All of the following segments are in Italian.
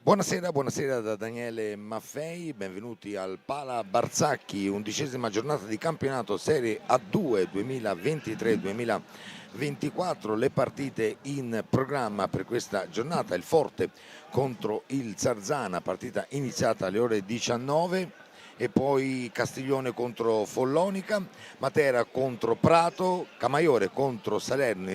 Buonasera, buonasera da Daniele Maffei, benvenuti al Pala Barzacchi, 11ª giornata di campionato Serie A2 2023-2024, le partite in programma per questa giornata: il Forte contro il Sarzana, partita iniziata alle ore 19, e poi Castiglione contro Follonica, Matera contro Prato, Camaiore contro Salerno,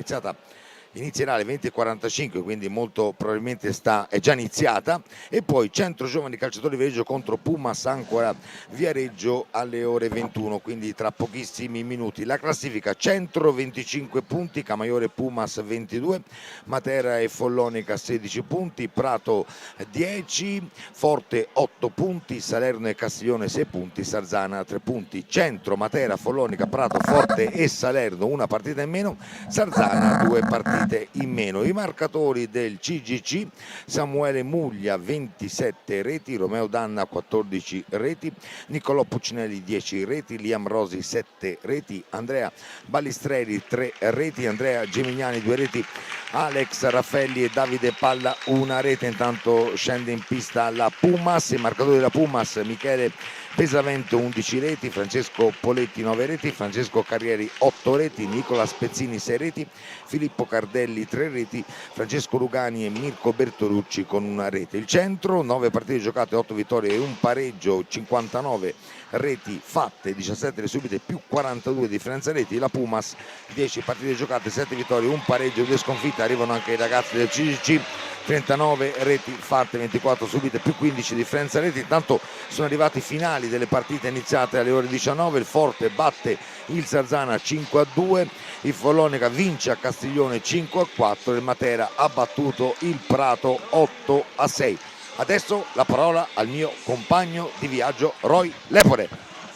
inizierà alle 20:45, quindi molto probabilmente è già iniziata, e poi Centro Giovani Calciatori Viareggio contro Pumas Ancora Viareggio alle ore 21, quindi tra pochissimi minuti. La classifica: Centro 25 punti, Camaiore e Pumas 22, Matera e Follonica 16 punti, Prato 10, Forte 8 punti, Salerno e Castiglione 6 punti, Sarzana 3 punti. Centro, Matera, Follonica, Prato, Forte e Salerno una partita in meno, Sarzana 2 partite in meno. I marcatori del CGC: Samuele Muglia 27 reti, Romeo Danna 14 reti, Niccolò Puccinelli 10 reti, Liam Rosi 7 reti, Andrea Balistreri 3 reti, Andrea Gemignani 2 reti, Alex Raffelli e Davide Palla una rete. Intanto scende in pista la Pumas, i marcatori della Pumas: Michele Pesavento 11 reti, Francesco Poletti 9 reti, Francesco Carrieri 8 reti, Nicola Spezzini 6 reti, Filippo Cardelli 3 reti, Francesco Rugani e Mirko Bertolucci con una rete. Il centro: 9 partite giocate, 8 vittorie e un pareggio, 59 reti fatte, 17 le subite più 42 differenza reti. La Pumas: 10 partite giocate, 7 vittorie, un pareggio, 2 sconfitte. Arrivano anche i ragazzi del CGC: 39 reti fatte, 24 subite più 15 differenza reti. Intanto sono arrivati i finali delle partite iniziate alle ore 19. Il Forte batte il Sarzana 5-2, il Follonica vince a Castiglione 5-4 e il Matera ha battuto il Prato 8-6. Adesso la parola al mio compagno di viaggio Roy Lepore.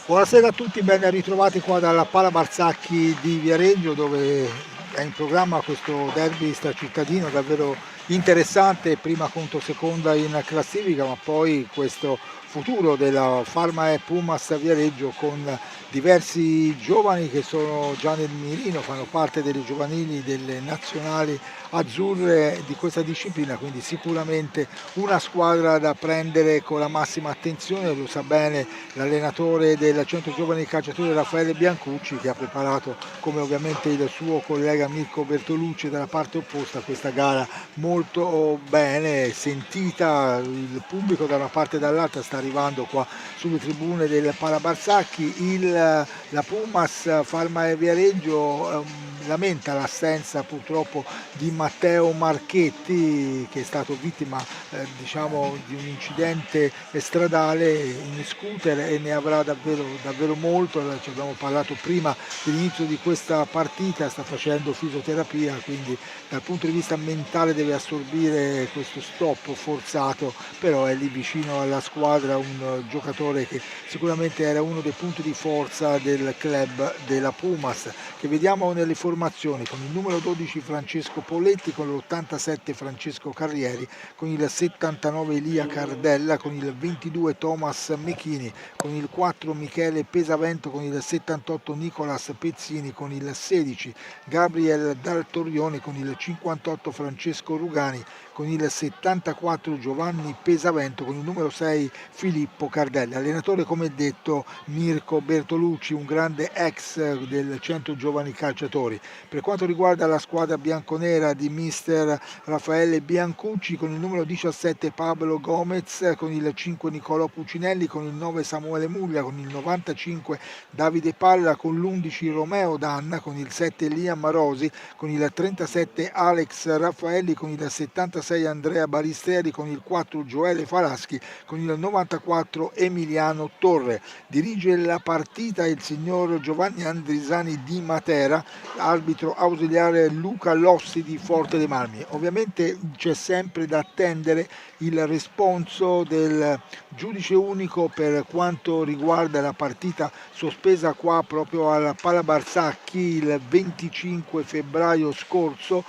Buonasera a tutti, ben ritrovati qua dalla Pala Barzacchi di Viareggio, dove è in programma questo derby stracittadino davvero interessante, prima contro seconda in classifica, ma poi questo futuro della Farma e Pumas Viareggio con diversi giovani che sono già nel mirino, fanno parte delle giovanili delle nazionali azzurre di questa disciplina, quindi sicuramente una squadra da prendere con la massima attenzione. Lo sa bene l'allenatore del Centro Giovani Calciatori Raffaele Biancucci, che ha preparato, come ovviamente il suo collega Mirko Bertolucci dalla parte opposta, questa gara molto bene sentita. Il pubblico da una parte e dall'altra sta arrivando qua sulle tribune del Pala Barzacchi. La Pumas Farma e Viareggio lamenta l'assenza purtroppo di Matteo Marchetti, che è stato vittima di un incidente stradale in scooter e ne avrà davvero molto. Ci abbiamo parlato prima dell'inizio di questa partita, sta facendo fisioterapia, quindi dal punto di vista mentale deve assorbire questo stop forzato, però è lì vicino alla squadra, un giocatore che sicuramente era uno dei punti di forza del club della Pumas, che vediamo nelle formazioni con il numero 12 Francesco Poletti, con l'87 Francesco Carrieri, con il 79 Elia Cardella, con il 22 Thomas Mechini, con il 4 Michele Pesavento, con il 78 Nicolas Pezzini, con il 16 Gabriel Daltorione, con il 58 Francesco Rugani, con il 74 Giovanni Pesavento, con il numero 6 Filippo Cardelli. Allenatore, come detto, Mirko Bertolucci, un grande ex del Centro Giovani Calciatori. Per quanto riguarda la squadra bianconera di mister Raffaele Biancucci, con il numero 17 Pablo Gomez, con il 5 Niccolò Puccinelli, con il 9 Samuele Muglia, con il 95 Davide Palla, con l'11 Romeo Danna, con il 7 Liam Rosi, con il 37 Alex Raffaelli, con il 76 Andrea Balistreri, con il 4 Gioele Falaschi, con il 94 Emiliano Torre. Dirige la partita il signor Giovanni Andrisani di Matera, arbitro ausiliare Luca Lossi di Forte dei Marmi. Ovviamente c'è sempre da attendere il responso del giudice unico per quanto riguarda la partita sospesa qua proprio alla Pala Barzacchi il 25 febbraio scorso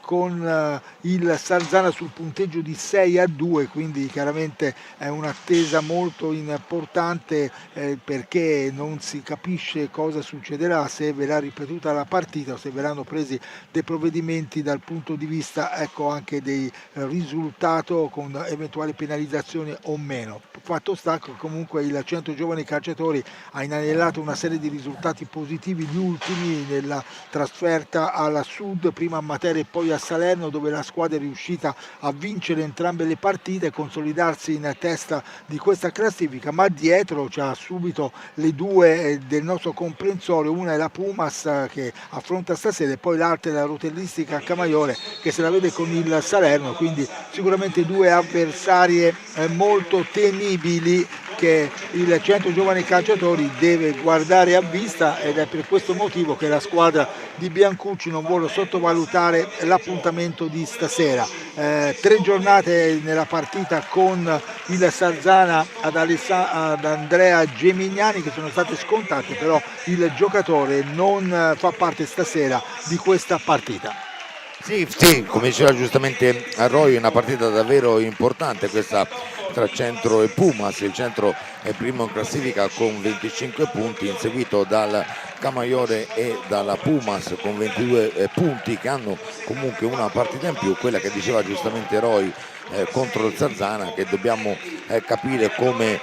con il Sarzana sul punteggio di 6-2, quindi chiaramente è un'attesa molto importante perché non si capisce cosa succederà, se verrà ripetuta la partita o se verranno presi dei provvedimenti dal punto di vista anche del risultato con eventuali penalizzazioni o meno. Fatto sta che comunque il Centro Giovani Calciatori ha inanellato una serie di risultati positivi, gli ultimi nella trasferta alla Sud, prima a Matera e poi a Salerno, dove la squadra è riuscita a vincere entrambe le partite e consolidarsi in testa di questa classifica, ma dietro c'ha subito le due del nostro comprensorio, una è la Pumas che affronta stasera e poi l'altra è la Rotellistica Camaiore che se la vede con il Salerno, quindi sicuramente due avversarie molto temibili che il Centro Giovani Calciatori deve guardare a vista, ed è per questo motivo che la squadra di Biancucci non vuole sottovalutare l'appuntamento di stasera. 3 giornate nella partita con il Sarzana ad Andrea Gemignani che sono state scontate, però il giocatore non fa parte stasera di questa partita. Sì, come diceva giustamente Roy, una partita davvero importante questa tra Centro e Pumas. Il Centro è primo in classifica con 25 punti, inseguito dal Camaiore e dalla Pumas con 22 punti, che hanno comunque una partita in più, quella che diceva giustamente Roy contro il Sarzana, che dobbiamo capire come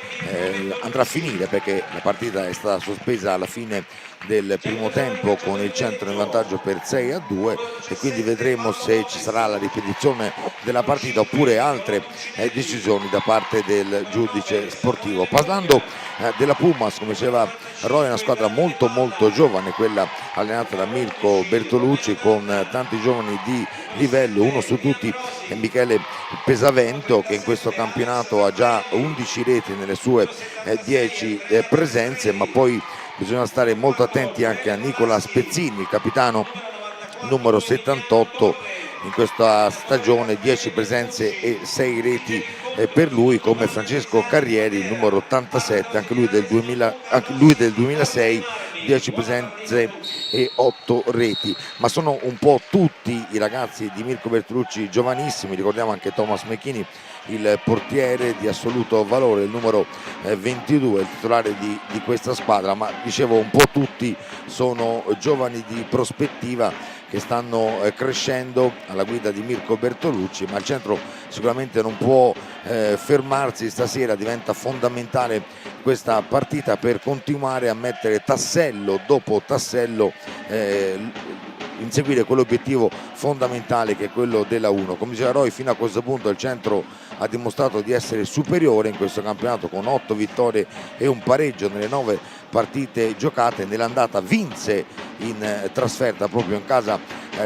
andrà a finire, perché la partita è stata sospesa alla fine del primo tempo con il Centro in vantaggio per 6-2, e quindi vedremo se ci sarà la ripetizione della partita oppure altre decisioni da parte del giudice sportivo. Parlando della Pumas, come diceva Roy, è una squadra molto giovane, quella allenata da Mirko Bertolucci, con tanti giovani di livello. Uno su tutti è Michele Pesavento, che in questo campionato ha già 11 reti nelle sue 10 presenze, ma poi bisogna stare molto attenti anche a Nicola Spezzini, il capitano numero 78 in questa stagione, 10 presenze e 6 reti per lui, come Francesco Carrieri, il numero 87, anche lui del 2006, 10 presenze e 8 reti. Ma sono un po' tutti i ragazzi di Mirko Bertolucci giovanissimi. Ricordiamo anche Thomas Mechini, il portiere di assoluto valore, il numero 22, il titolare di questa squadra, ma dicevo un po' tutti sono giovani di prospettiva che stanno crescendo alla guida di Mirko Bertolucci, ma il Centro sicuramente non può fermarsi stasera. Diventa fondamentale questa partita per continuare a mettere tassello dopo tassello, inseguire quell'obiettivo fondamentale che è quello della 1. Come diceva Roy, fino a questo punto il Centro ha dimostrato di essere superiore in questo campionato, con 8 vittorie e un pareggio nelle 9 partite giocate. Nell'andata vinse in trasferta proprio in casa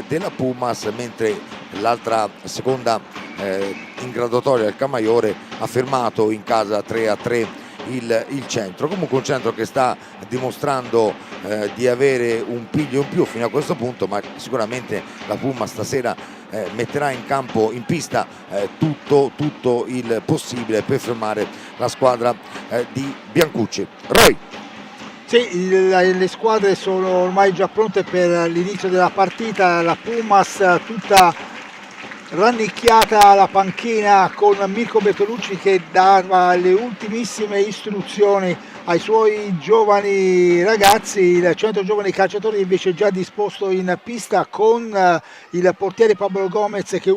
della Pumas, mentre l'altra seconda in graduatoria, il Camaiore, ha fermato in casa 3-3 il Centro. Comunque un Centro che sta dimostrando di avere un piglio in più fino a questo punto, ma sicuramente la Puma stasera metterà in campo, in pista, tutto il possibile per fermare la squadra di Biancucci. Roy. Sì, le squadre sono ormai già pronte per l'inizio della partita. La Pumas tutta rannicchiata alla panchina con Mirko Bertolucci che dava le ultimissime istruzioni ai suoi giovani ragazzi. Il Centro Giovani Calciatori invece già disposto in pista con il portiere Pablo Gomez che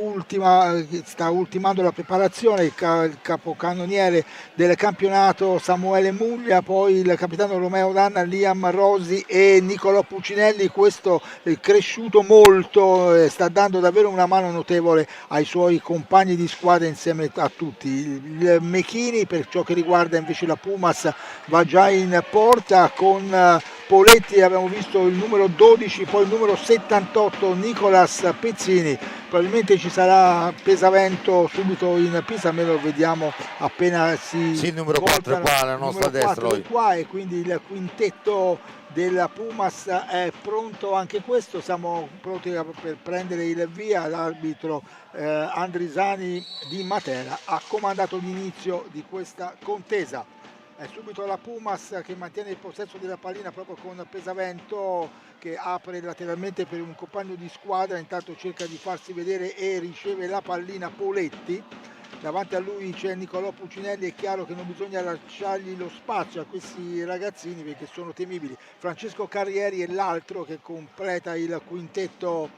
sta ultimando la preparazione, il capocannoniere del campionato Samuele Muglia, poi il capitano Romeo Danna, Liam Rosi e Nicolò Puccinelli. Questo cresciuto molto, sta dando davvero una mano notevole ai suoi compagni di squadra insieme a tutti. Il Mechini, per ciò che riguarda invece la Pumas, va già in porta con Poletti, abbiamo visto il numero 12, poi il numero 78 Nicolas Pezzini. Probabilmente ci sarà Pesavento subito in pista, almeno lo vediamo appena si sì, il numero 4 è qua alla nostra destra, qua, e quindi il quintetto della Pumas è pronto anche questo. Siamo pronti per prendere il via. L'arbitro Andrisani di Matera ha comandato l'inizio di questa contesa. È subito la Pumas che mantiene il possesso della pallina proprio con Pesavento che apre lateralmente per un compagno di squadra, intanto cerca di farsi vedere e riceve la pallina Poletti. Davanti a lui c'è Nicolò Puccinelli. È chiaro che non bisogna lasciargli lo spazio a questi ragazzini perché sono temibili. Francesco Carrieri è l'altro che completa il quintetto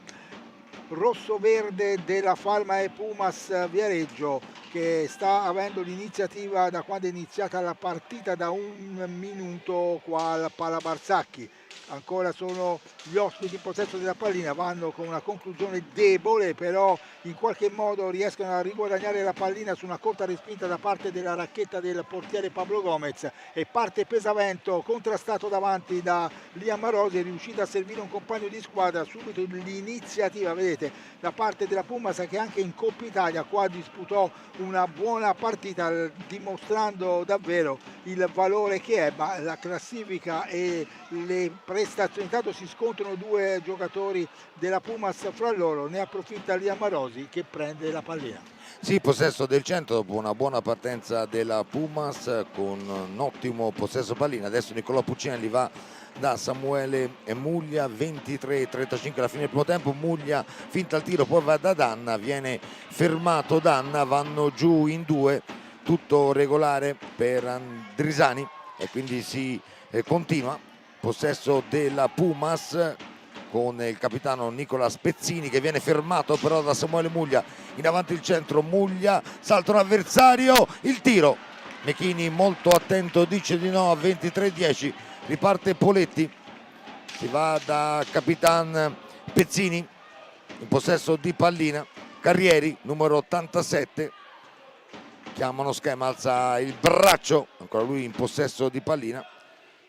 rosso-verde della Falma e Pumas Viareggio. che sta avendo l'iniziativa da quando è iniziata la partita, da un minuto qua al Pala Barzanchi. Ancora sono gli ospiti in possesso della pallina, vanno con una conclusione debole, però in qualche modo riescono a riguadagnare la pallina su una corta respinta da parte della racchetta del portiere Pablo Gomez, e parte Pesavento, contrastato davanti da Liam Rosi, è riuscito a servire un compagno di squadra. Subito l'iniziativa, vedete, da parte della Pumas, che anche in Coppa Italia qua disputò una buona partita, dimostrando davvero il valore che è, ma la classifica e le prestazioni, intanto si scontrano due giocatori della Pumas fra loro, ne approfitta Liam Rosi che prende la pallina. Sì, possesso del centro dopo una buona partenza della Pumas con un ottimo possesso pallina. Adesso Nicolò Puccinelli va da Samuele Muglia, 23-35 alla fine del primo tempo. Muglia finta il tiro, poi va da Danna, viene fermato Danna, vanno giù in due, tutto regolare per Andrisani e quindi si continua. Possesso della Pumas con il capitano Nicola Spezzini che viene fermato però da Samuele Muglia. In avanti il centro, Muglia, salta un avversario, il tiro, Mechini molto attento, dice di no a 23-10. Riparte Poletti, si va da capitan Pezzini in possesso di pallina. Carrieri, numero 87, chiamano schema, alza il braccio, ancora lui in possesso di pallina,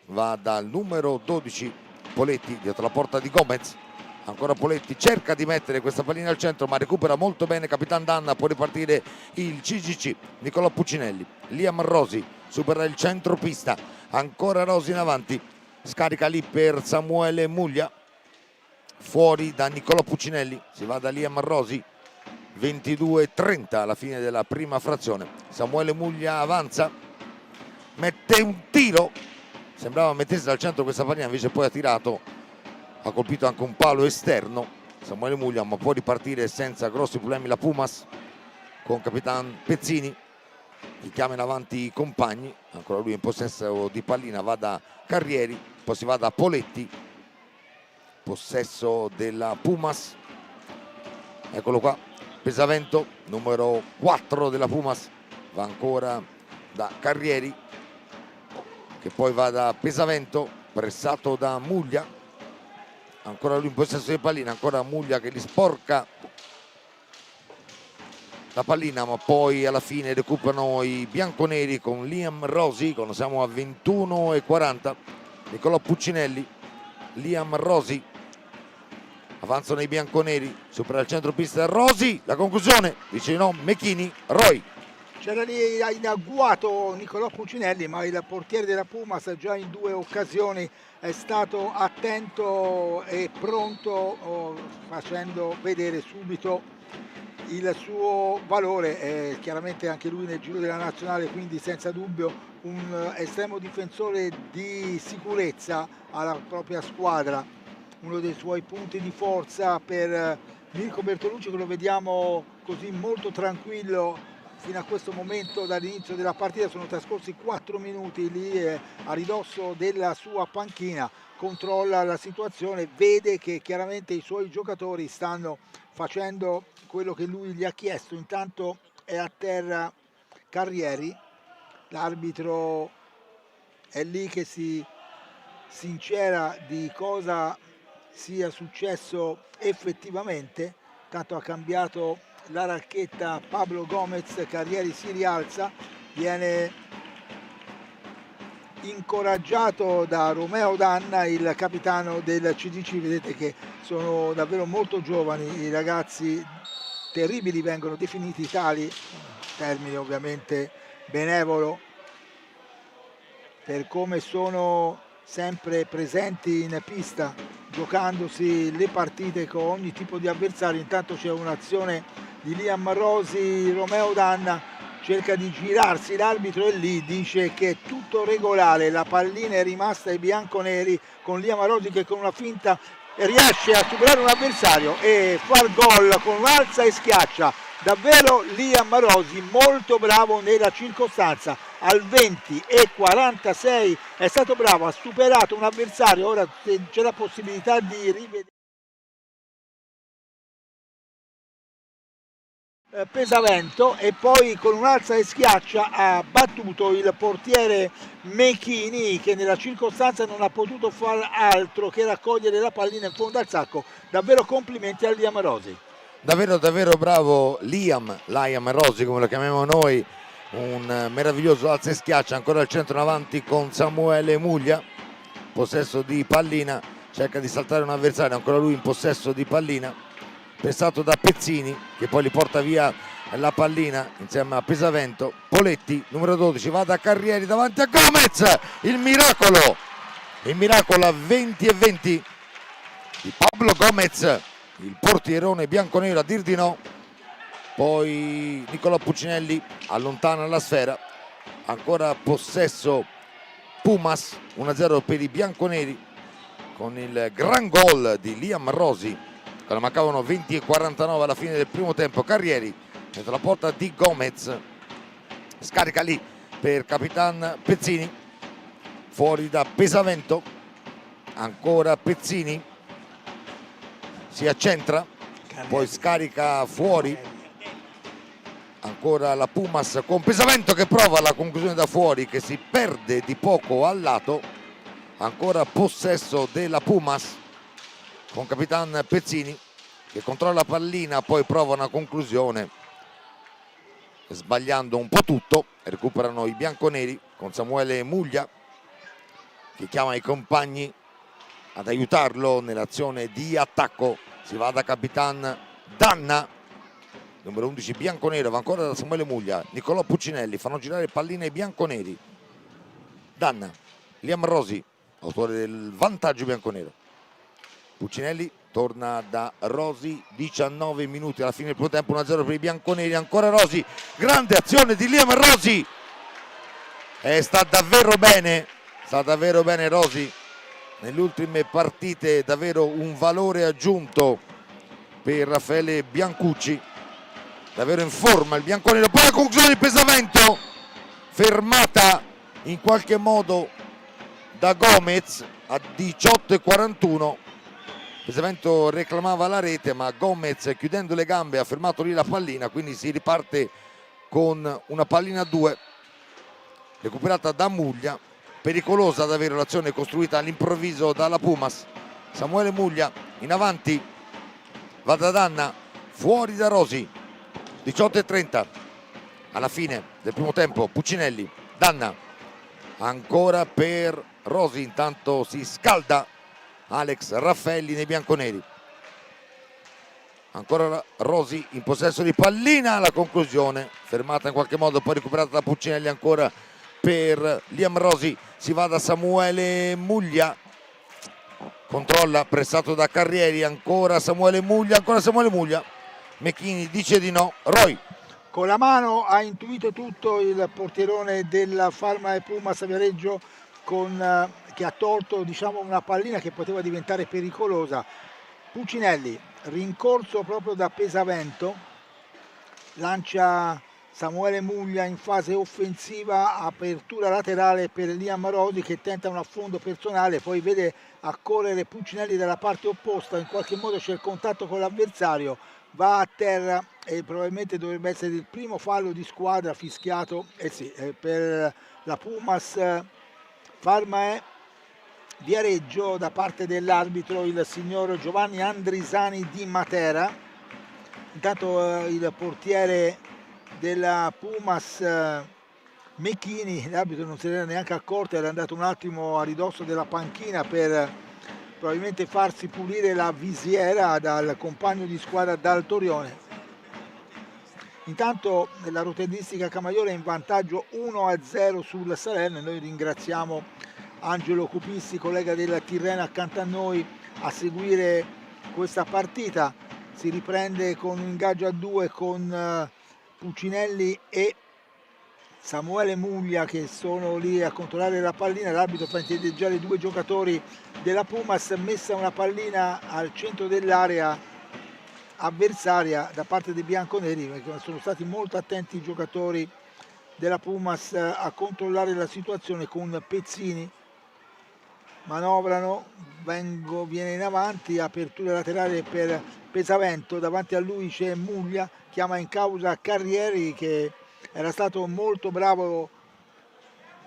va dal numero 12 Poletti dietro la porta di Gomez. Ancora Poletti, cerca di mettere questa pallina al centro ma recupera molto bene Capitan Danna. Può ripartire il CGC, Nicolò Puccinelli. Liam Rosi supera il centropista, ancora Rosi in avanti, scarica lì per Samuele Muglia, fuori da Nicolò Puccinelli, si va da Liam Rosi. 22-30 alla fine della prima frazione. Samuele Muglia avanza, mette un tiro, sembrava mettesse dal centro questa pallina, invece poi ha tirato, ha colpito anche un palo esterno Samuele Muglia, ma può ripartire senza grossi problemi la Pumas con capitan Pezzini che chiama in avanti i compagni. Ancora lui in possesso di pallina, va da Carrieri, poi si va da Poletti, possesso della Pumas. Eccolo qua, Pesavento, numero 4 della Pumas, va ancora da Carrieri che poi va da Pesavento, pressato da Muglia, ancora lui in possesso di pallina, ancora Muglia che gli sporca la pallina, ma poi alla fine recuperano i bianconeri con Liam Rosi. Quando siamo a 21-40, Nicolò Puccinelli, Liam Rosi, avanzano i bianconeri, supera il centropista Rosi, la conclusione dice no Mechini. Roy, c'era lì in agguato Nicolò Puccinelli, ma il portiere della Pumas già in due occasioni è stato attento e pronto, facendo vedere subito il suo valore. Chiaramente anche lui nel giro della nazionale, quindi senza dubbio un estremo difensore di sicurezza alla propria squadra. Uno dei suoi punti di forza per Mirko Bertolucci, che lo vediamo così molto tranquillo fino a questo momento dall'inizio della partita. Sono trascorsi 4 minuti lì a ridosso della sua panchina, controlla la situazione, vede che chiaramente i suoi giocatori stanno facendo quello che lui gli ha chiesto. Intanto è a terra Carrieri, l'arbitro è lì che si sincera di cosa sia successo effettivamente. Tanto ha cambiato la racchetta Pablo Gomez, Carrieri si rialza, viene incoraggiato da Romeo Danna, il capitano del CGC. Vedete che sono davvero molto giovani i ragazzi, terribili vengono definiti tali, termine ovviamente benevolo per come sono sempre presenti in pista, giocandosi le partite con ogni tipo di avversario. Intanto c'è un'azione di Liam Rosi, Romeo Danna cerca di girarsi, l'arbitro è lì, dice che è tutto regolare, la pallina è rimasta ai bianconeri, con Liam Rosi che con una finta riesce a superare un avversario e far gol con alza e schiaccia. Davvero Liam Rosi molto bravo nella circostanza, al 20:46 è stato bravo, ha superato un avversario. Ora c'è la possibilità di rivedere. Pesavento, e poi con un'alza e schiaccia ha battuto il portiere Mechini, che nella circostanza non ha potuto far altro che raccogliere la pallina in fondo al sacco. Davvero complimenti a Liam Rosi. Davvero davvero bravo Liam Rosi, come lo chiamiamo noi, un meraviglioso alza e schiaccia, ancora al centro in avanti con Samuele Muglia, possesso di pallina, cerca di saltare un avversario, ancora lui in possesso di pallina, pressato da Pezzini che poi li porta via la pallina insieme a Pesavento. Poletti, numero 12, va da Carrieri davanti a Gomez, il miracolo a 20-20 di Pablo Gomez, il portierone bianconero, a dir di no. Poi Nicolò Puccinelli allontana la sfera, ancora possesso Pumas, 1-0 per i bianconeri con il gran gol di Liam Rosi quando mancavano 20:49 alla fine del primo tempo. Carrieri dentro la porta di Gomez, scarica lì per Capitan Pezzini, fuori da Pesavento, ancora Pezzini, si accentra, poi scarica fuori, ancora la Pumas con Pesavento che prova la conclusione da fuori, che si perde di poco al lato, ancora possesso della Pumas con Capitan Pezzini che controlla la pallina, poi prova una conclusione sbagliando un po' tutto. Recuperano i bianconeri con Samuele Muglia che chiama i compagni ad aiutarlo nell'azione di attacco. Si va da Capitan Danna, numero 11 bianconero, va ancora da Samuele Muglia, Nicolò Puccinelli, fanno girare palline ai bianconeri. Danna, Liam Rosi, autore del vantaggio bianconero. Puccinelli torna da Rosi, 19 minuti alla fine del primo tempo, 1-0 per i bianconeri, ancora Rosi, grande azione di Liam Rosi, sta davvero bene Rosi nelle ultime partite, davvero un valore aggiunto per Raffaele Biancucci, davvero in forma il bianconero. Poi la conclusione di Pesavento, fermata in qualche modo da Gomez a 18:41. Pesavento reclamava la rete, ma Gomez, chiudendo le gambe, ha fermato lì la pallina, quindi si riparte con una pallina a 2 recuperata da Muglia. Pericolosa davvero l'azione costruita all'improvviso dalla Pumas. Samuele Muglia in avanti, va da Danna, fuori da Rosi, 18:30 alla fine del primo tempo. Puccinelli, Danna, ancora per Rosi, intanto si scalda Alex Raffaelli nei bianconeri, ancora Rosi in possesso di pallina, la conclusione fermata in qualche modo, poi recuperata da Puccinelli ancora per Liam Rosi. Si va da Samuele Muglia, controlla, pressato da Carrieri, ancora Samuele Muglia, Mechini dice di no. Roy con la mano ha intuito tutto il portierone della Farma e Pumas Viareggio, che ha tolto, diciamo, una pallina che poteva diventare pericolosa. Puccinelli, rincorso proprio da Pesavento, lancia Samuele Muglia in fase offensiva, apertura laterale per Liam Rosi che tenta un affondo personale, poi vede accorrere Puccinelli dalla parte opposta, in qualche modo c'è il contatto con l'avversario, va a terra e probabilmente dovrebbe essere il primo fallo di squadra fischiato, per la Pumas Farma Viareggio da parte dell'arbitro, il signor Giovanni Andrisani di Matera. Intanto il portiere della Pumas Mechini, l'arbitro non se ne era neanche accorto, era andato un attimo a ridosso della panchina per probabilmente farsi pulire la visiera dal compagno di squadra Dal Torione. Intanto la rotellistica Camaiore è in vantaggio 1-0 sul Salerno. Noi ringraziamo Angelo Cupissi, collega della Tirrena accanto a noi, a seguire questa partita. Si riprende con un ingaggio a 2 con Puccinelli e Samuele Muglia che sono lì a controllare la pallina. L'arbitro fa indietreggiare 2 giocatori della Pumas, messa una pallina al centro dell'area avversaria da parte dei bianconeri, perché sono stati molto attenti i giocatori della Pumas a controllare la situazione con Pezzini. Manovrano, viene in avanti, apertura laterale per Pesavento, davanti a lui c'è Muglia chiama in causa Carrieri, che era stato molto bravo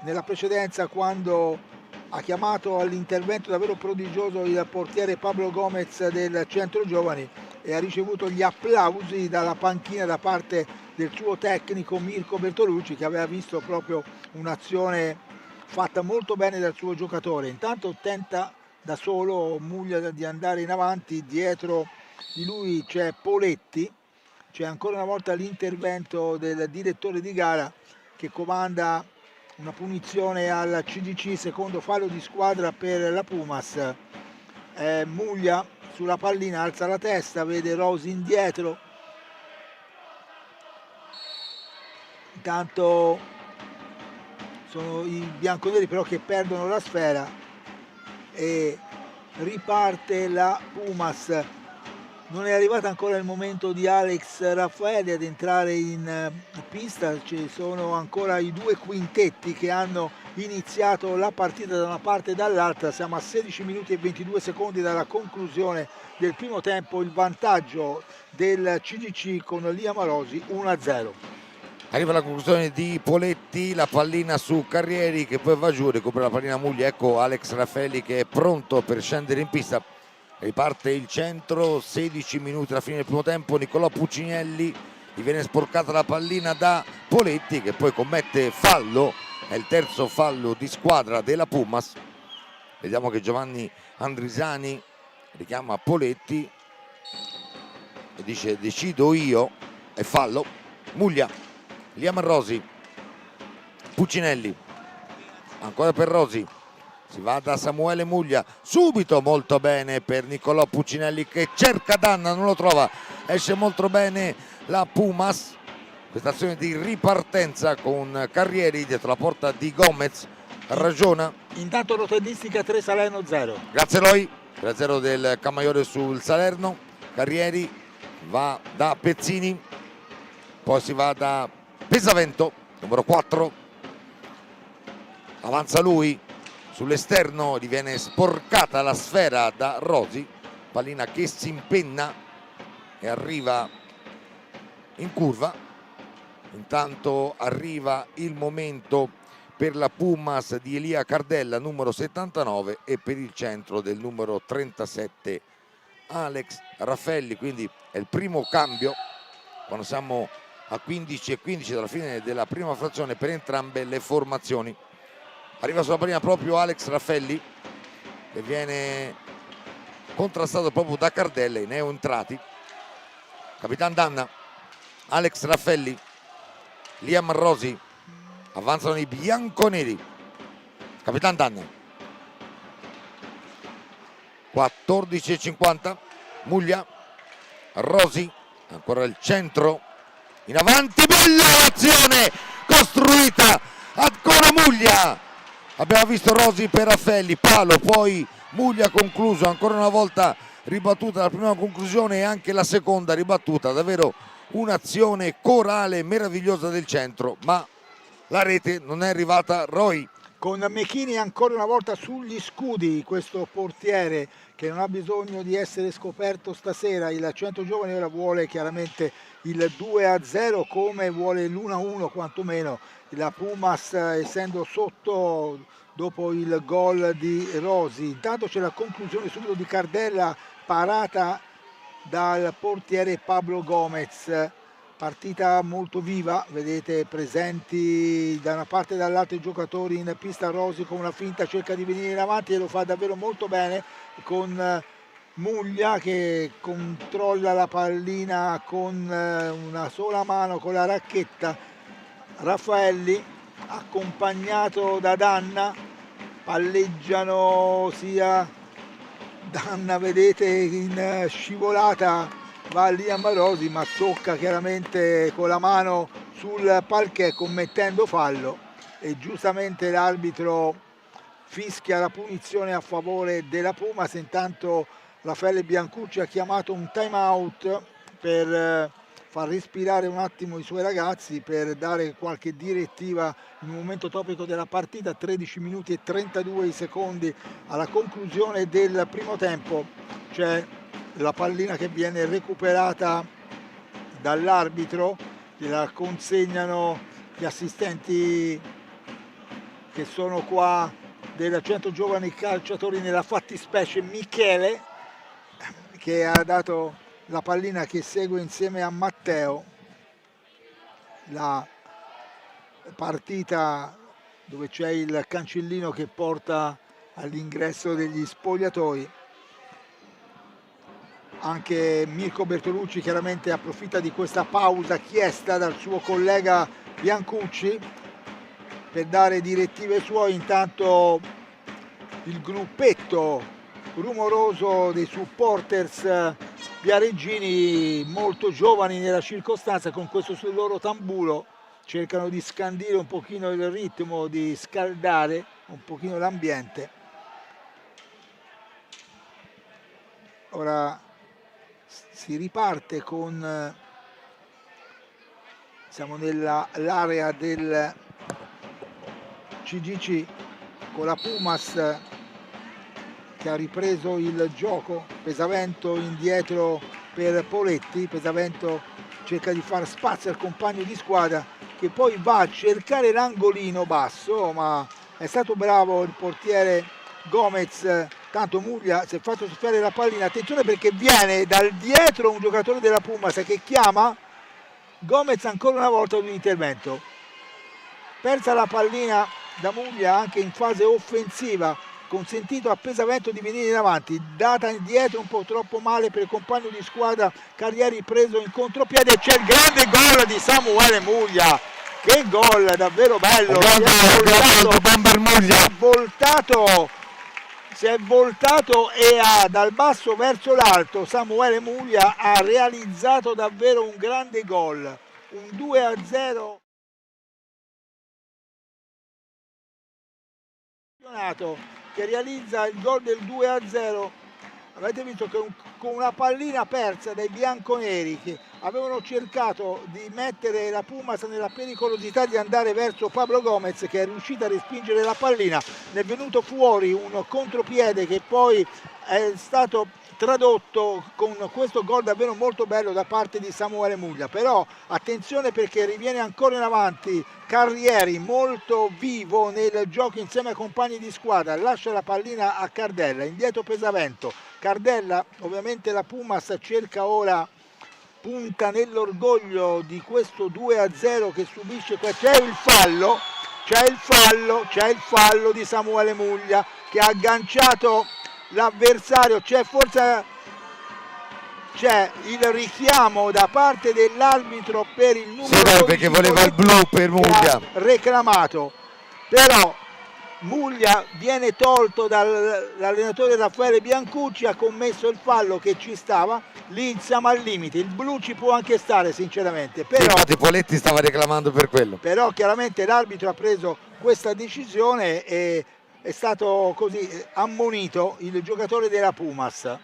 nella precedenza quando ha chiamato all'intervento davvero prodigioso il portiere Pablo Gomez del Centro Giovani e ha ricevuto gli applausi dalla panchina da parte del suo tecnico Mirko Bertolucci, che aveva visto proprio un'azione fatta molto bene dal suo giocatore. Intanto tenta da solo Muglia di andare in avanti, dietro di lui c'è Poletti, c'è ancora una volta l'intervento del direttore di gara che comanda una punizione al CGC, secondo fallo di squadra per la Pumas. Muglia sulla pallina, alza la testa, vede Rosi indietro, intanto sono i bianconeri però che perdono la sfera e riparte la Pumas. Non è arrivato ancora il momento di Alex Raffaelli ad entrare in pista, ci sono ancora i due quintetti che hanno iniziato la partita da una parte e dall'altra. Siamo a 16 minuti e 22 secondi dalla conclusione del primo tempo, il vantaggio del CGC con Liam Rosi 1-0. Arriva la conclusione di Poletti, la pallina su Carrieri che poi va giù, recupera la pallina Muglia, ecco Alex Raffaelli che è pronto per scendere in pista. Riparte il centro, 16 minuti alla fine del primo tempo, Niccolò Puccinelli, gli viene sporcata la pallina da Poletti che poi commette fallo, è il terzo fallo di squadra della Pumas. Vediamo che Giovanni Andrisani richiama Poletti e dice decido io, è fallo. Muglia, Liam Rosi, Puccinelli, ancora per Rosi. Si va da Samuele Muglia, subito molto bene per Niccolò Puccinelli che cerca Danna, non lo trova, esce molto bene la Pumas. Questa azione di ripartenza con Carrieri dietro la porta di Gomez, ragiona. Intanto rotellistica 3, Salerno 0. Grazie Loi, 3-0 del Camaiore sul Salerno. Carrieri va da Pezzini, poi si va da Pesavento, numero 4, avanza lui. Sull'esterno gli viene sporcata la sfera da Rosi, pallina che si impenna e arriva in curva. Intanto arriva il momento per la Pumas di Elia Cardella, numero 79, e per il centro del numero 37 Alex Raffaelli. Quindi è il primo cambio quando siamo a 15:15 dalla fine della prima frazione per entrambe le formazioni. Arriva sulla pallina proprio Alex Raffaelli che viene contrastato proprio da Cardella, i neoentrati. Capitan Danna, Alex Raffaelli, Liam Rosi, avanzano i bianconeri. Capitan Danna, 14:50, Muglia, Rosi, ancora il centro, in avanti, bella l'azione costruita, ancora Muglia. Abbiamo visto Rosi per Raffaelli, palo, poi Muglia concluso, ancora una volta ribattuta la prima conclusione e anche la seconda ribattuta. Davvero un'azione corale meravigliosa del centro, ma la rete non è arrivata. Roy. Con Mechini ancora una volta sugli scudi, questo portiere che non ha bisogno di essere scoperto stasera. Il Centro Giovani ora vuole chiaramente il 2-0 come vuole l'1-1 quantomeno. La Pumas essendo sotto dopo il gol di Rosi. Intanto c'è la conclusione subito di Cardella, parata dal portiere Pablo Gomez. Partita molto viva, vedete presenti da una parte e dall'altra i giocatori in pista. Rosi con una finta cerca di venire in avanti e lo fa davvero molto bene, con Muglia che controlla la pallina con una sola mano, con la racchetta. Raffaelli accompagnato da Danna, palleggiano sia Danna, vedete in scivolata va lì a Rosi, ma tocca chiaramente con la mano sul parquet commettendo fallo e giustamente l'arbitro fischia la punizione a favore della Pumas. Intanto Raffaele Biancucci ha chiamato un time out per far respirare un attimo i suoi ragazzi, per dare qualche direttiva in un momento topico della partita. 13 minuti e 32 secondi alla conclusione del primo tempo. C'è la pallina che viene recuperata dall'arbitro, gliela consegnano gli assistenti che sono qua del Centro Giovani Calciatori, nella fattispecie Michele, che ha dato la pallina, che segue insieme a Matteo la partita, dove c'è il cancellino che porta all'ingresso degli spogliatoi. Anche Mirko Bertolucci chiaramente approfitta di questa pausa chiesta dal suo collega Biancucci per dare direttive sue. Intanto il gruppetto rumoroso dei supporters viareggini, molto giovani nella circostanza, con questo sul loro tambulo cercano di scandire un pochino il ritmo, di scaldare un pochino l'ambiente. Ora si riparte con, siamo nell'area del CGC, con la Pumas che ha ripreso il gioco. Pesavento indietro per Poletti, Pesavento cerca di far spazio al compagno di squadra, che poi va a cercare l'angolino basso, ma è stato bravo il portiere Gomez. Tanto Muglia si è fatto soffiare la pallina, attenzione perché viene dal dietro un giocatore della Pumas che chiama Gomez ancora una volta ad un intervento. Persa la pallina da Muglia anche in fase offensiva, consentito a Pesavento di venire in avanti, data indietro un po' troppo male per il compagno di squadra Carrieri, preso in contropiede, e c'è il grande gol di Samuele Muglia. Che gol davvero bello, si è voltato e dal basso verso l'alto Samuele Muglia ha realizzato davvero un grande gol, un 2-0 che realizza il gol del 2-0. Avete visto che con una pallina persa dai bianconeri, che avevano cercato di mettere la Pumas nella pericolosità di andare verso Pablo Gomez, che è riuscito a respingere la pallina, ne è venuto fuori un contropiede che poi è stato tradotto con questo gol davvero molto bello da parte di Samuele Muglia. Però attenzione, perché riviene ancora in avanti Carrieri, molto vivo nel gioco insieme ai compagni di squadra, lascia la pallina a Cardella, indietro Pesavento. Cardella, ovviamente la Pumas cerca ora, punta nell'orgoglio di questo 2-0 che subisce. C'è il fallo di Samuele Muglia che ha agganciato l'avversario. C'è il richiamo da parte dell'arbitro per il numero 12, perché voleva il blu per Muglia, reclamato, però Muglia viene tolto dall'allenatore Raffaele Biancucci, ha commesso il fallo che ci stava, lì siamo al limite, il blu ci può anche stare sinceramente, però, infatti Poletti stava reclamando per quello. Però chiaramente l'arbitro ha preso questa decisione e è stato così ammonito il giocatore della Pumas.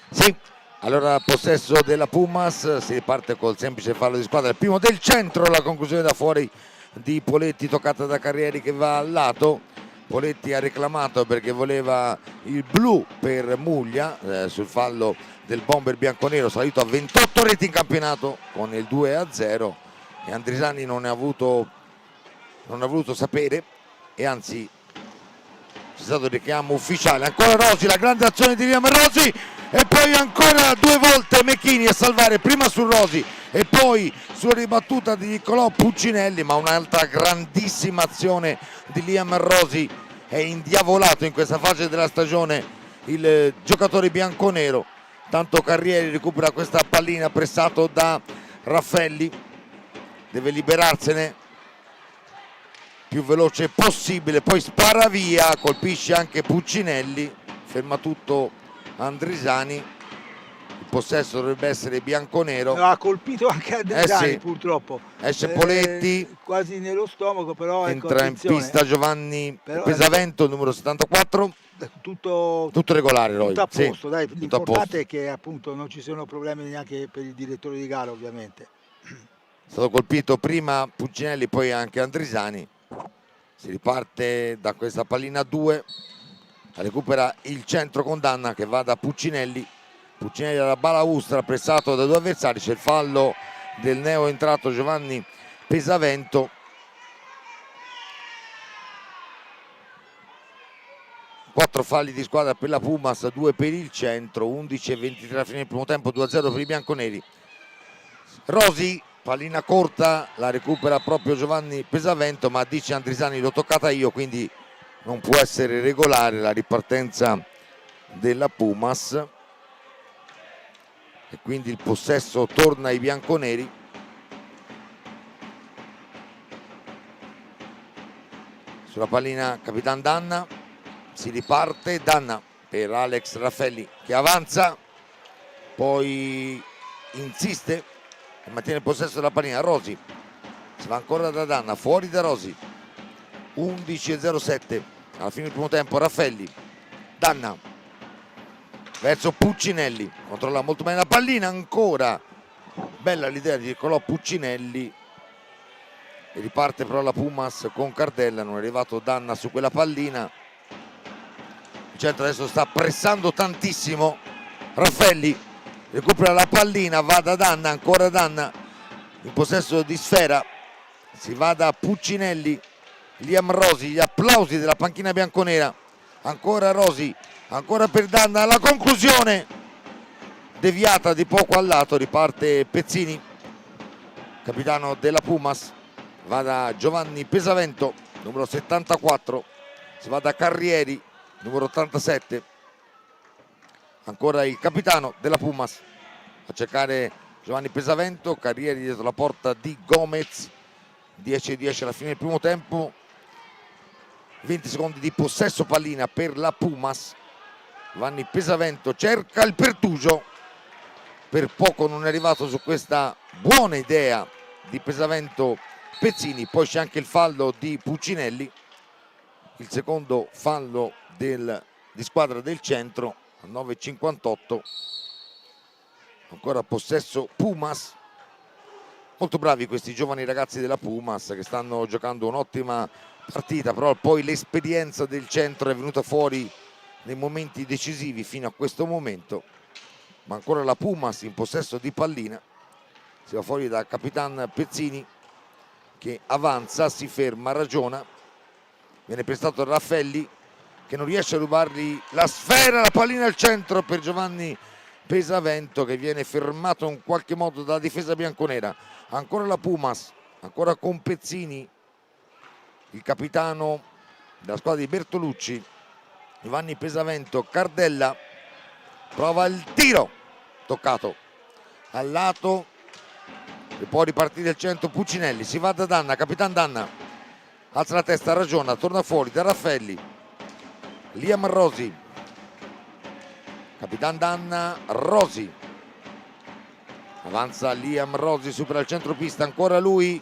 Sì, allora possesso della Pumas, si parte col semplice fallo di squadra, il primo del centro, la conclusione da fuori di Poletti, toccata da Carrieri che va al lato. Poletti ha reclamato perché voleva il blu per Muglia sul fallo del bomber bianconero, salito a 28 reti in campionato con il 2-0, e Andrisani non ha voluto sapere, e anzi c'è stato il richiamo ufficiale. Ancora Rosi, la grande azione di Liam Rosi, e poi ancora due volte Mecchini a salvare, prima su Rosi e poi sulla ribattuta di Niccolò Puccinelli, ma un'altra grandissima azione di Liam Rosi. È indiavolato in questa fase della stagione il giocatore bianconero. Tanto Carrieri recupera questa pallina pressato da Raffelli, deve liberarsene più veloce possibile, poi spara via, colpisce anche Puccinelli, ferma tutto Andrisani. Il possesso dovrebbe essere bianconero. Ha colpito anche Andrisani, sì. Purtroppo. Esce Poletti, quasi nello stomaco, però entra in pista Giovanni Pesavento, numero 74. Tutto regolare, Roy. Tutto a posto, sì, dai. Tutto L'importante è che appunto non ci siano problemi neanche per il direttore di gara, ovviamente. È stato colpito prima Puccinelli, poi anche Andrisani. Si riparte da questa pallina 2, recupera il centro con Danna che va da Puccinelli, Puccinelli alla balaustra, pressato da due avversari, c'è il fallo del neo entrato Giovanni Pesavento. Quattro falli di squadra per la Pumas, 2 per il centro, 11:23 alla fine del primo tempo, 2-0 per i bianconeri. Rosi, pallina corta, la recupera proprio Giovanni Pesavento, ma dice Andrisani l'ho toccata io, quindi non può essere regolare la ripartenza della Pumas e quindi il possesso torna ai bianconeri. Sulla pallina Capitan Danna, si riparte, Danna per Alex Raffelli che avanza, poi insiste e mantiene il possesso della pallina. Rosi, si va ancora da Danna, fuori da Rosi, 11:07 alla fine del primo tempo. Raffelli, Danna verso Puccinelli, controlla molto bene la pallina, ancora bella l'idea di Nicolò Puccinelli e riparte però la Pumas con Cardella, non è arrivato Danna su quella pallina. Il centro adesso sta pressando tantissimo, Raffelli recupera la pallina, va da Danna, ancora Danna in possesso di sfera, si va da Puccinelli, Liam Rosi, gli applausi della panchina bianconera, ancora Rosi, ancora per Danna, la conclusione deviata di poco al lato, riparte Pezzini, capitano della Pumas, va da Giovanni Pesavento, numero 74, si va da Carrieri, numero 87, ancora il capitano della Pumas a cercare Giovanni Pesavento, Carrieri dietro la porta di Gomez, 10:10 alla fine del primo tempo, 20 secondi di possesso pallina per la Pumas. Giovanni Pesavento cerca il pertugio, per poco non è arrivato su questa buona idea di Pesavento Pezzini, poi c'è anche il fallo di Puccinelli, il secondo fallo di squadra del centro a 9:58. Ancora possesso Pumas, molto bravi questi giovani ragazzi della Pumas che stanno giocando un'ottima partita, però poi l'esperienza del centro è venuta fuori nei momenti decisivi fino a questo momento. Ma ancora la Pumas in possesso di pallina, si va fuori da Capitan Pezzini che avanza, si ferma, ragiona, viene prestato Raffelli che non riesce a rubargli la sfera, la pallina al centro per Giovanni Pesavento che viene fermato in qualche modo dalla difesa bianconera. Ancora la Pumas, ancora con Pezzini, il capitano della squadra di Bertolucci, Giovanni Pesavento, Cardella prova il tiro, toccato al lato e può ripartire il centro Puccinelli, si va da Danna, Capitan Danna alza la testa, ragiona, torna fuori da Raffelli, Liam Rosi, Capitan Danna, Rosi, avanza Liam Rosi, supera il centropista, ancora lui,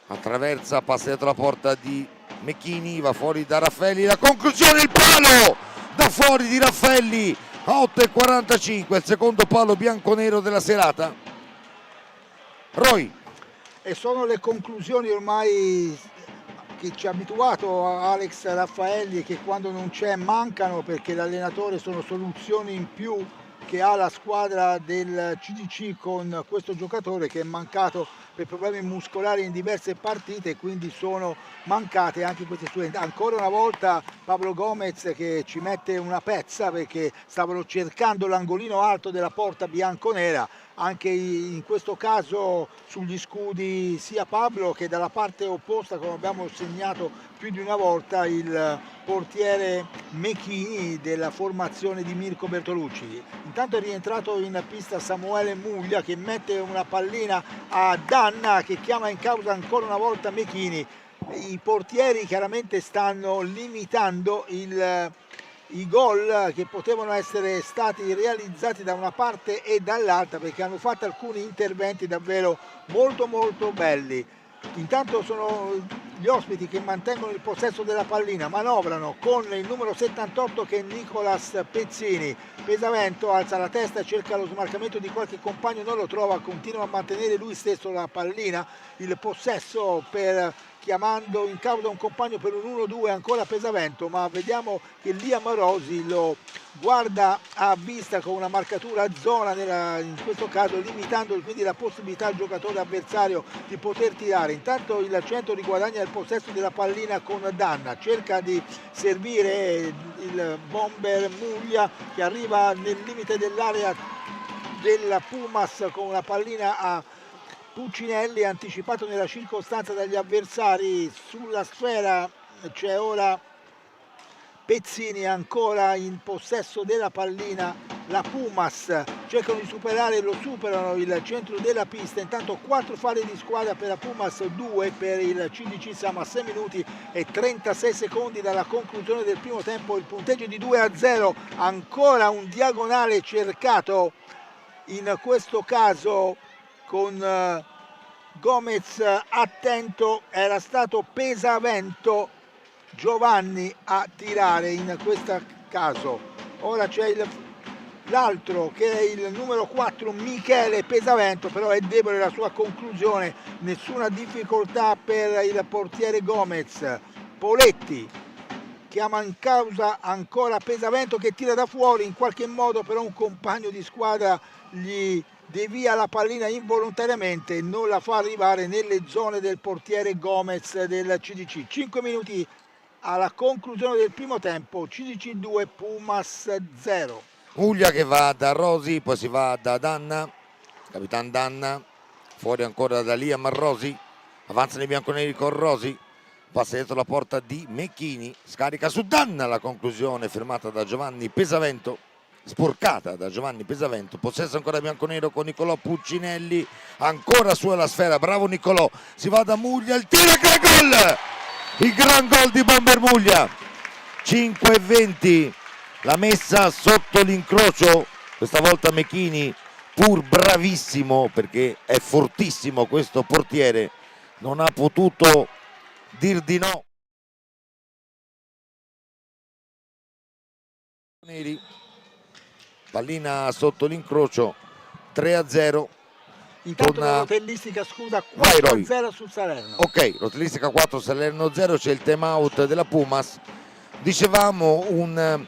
attraversa, passa dietro la porta di Mecchini, va fuori da Raffelli, la conclusione, il palo da fuori di Raffelli a 8:45, il secondo palo bianconero della serata. Roy. E sono le conclusioni ormai che ci ha abituato Alex Raffaelli, che quando non c'è mancano, perché l'allenatore sono soluzioni in più che ha la squadra del CDC con questo giocatore che è mancato per problemi muscolari in diverse partite e quindi sono mancate anche queste sue. Ancora una volta Pablo Gomez che ci mette una pezza perché stavano cercando l'angolino alto della porta bianconera, anche in questo caso sugli scudi sia Pablo che dalla parte opposta, come abbiamo segnato più di una volta, il portiere Mechini della formazione di Mirko Bertolucci. Intanto è rientrato in pista Samuele Muglia che mette una pallina a Danna che chiama in causa ancora una volta Mechini. I portieri chiaramente stanno limitando i gol che potevano essere stati realizzati da una parte e dall'altra, perché hanno fatto alcuni interventi davvero molto belli. Intanto sono gli ospiti che mantengono il possesso della pallina, manovrano con il numero 78 che è Nicolas Pezzini. Pesavento alza la testa, cerca lo smarcamento di qualche compagno, non lo trova, continua a mantenere lui stesso la pallina, il possesso per chiamando in causa un compagno per un 1-2 ancora Pesavento, ma vediamo che Liam Rosi lo guarda a vista con una marcatura a zona, in questo caso limitando quindi la possibilità al giocatore avversario di poter tirare. Intanto il centro riguadagna il possesso della pallina con Danna, cerca di servire il bomber Muglia che arriva nel limite dell'area della Pumas con una pallina a Puccinelli, anticipato nella circostanza dagli avversari. Sulla sfera c'è ora Pezzini ancora in possesso della pallina, la Pumas cercano di superare, lo superano il centro della pista. Intanto 4 falli di squadra per la Pumas, 2 per il CDC. Siamo a 6 minuti e 36 secondi dalla conclusione del primo tempo, il punteggio di 2-0. Ancora un diagonale cercato, in questo caso con Gomez attento, era stato Pesavento Giovanni a tirare in questo caso. Ora c'è l'altro che è il numero 4 Michele Pesavento, però è debole la sua conclusione, nessuna difficoltà per il portiere Gomez. Poletti chiama in causa ancora Pesavento che tira da fuori, in qualche modo però un compagno di squadra gli devia la pallina involontariamente e non la fa arrivare nelle zone del portiere Gomez del CDC. 5 minuti alla conclusione del primo tempo, CDC 2, Pumas 0. Muglia che va da Rosi, poi si va da Danna, Capitan Danna, fuori ancora da Liam Rosi, avanzano i bianconeri con Rosi, passa dietro la porta di Mecchini, scarica su Danna, la conclusione fermata da Giovanni Pesavento, sporcata da Giovanni Pesavento. Possesso ancora bianconero con Nicolò Puccinelli, ancora su la sfera, bravo Nicolò, si va da Muglia, il tiro che è gol! Il gran gol di Bomber Muglia, 5-20, la messa sotto l'incrocio, questa volta Mechini, pur bravissimo perché è fortissimo questo portiere, non ha potuto dir di no. Pallina sotto l'incrocio, 3-0. Intanto torna... la rotellistica, scusa, 4-0 sul Salerno. Ok, rotellistica 4, Salerno 0, c'è il time out della Pumas. Dicevamo una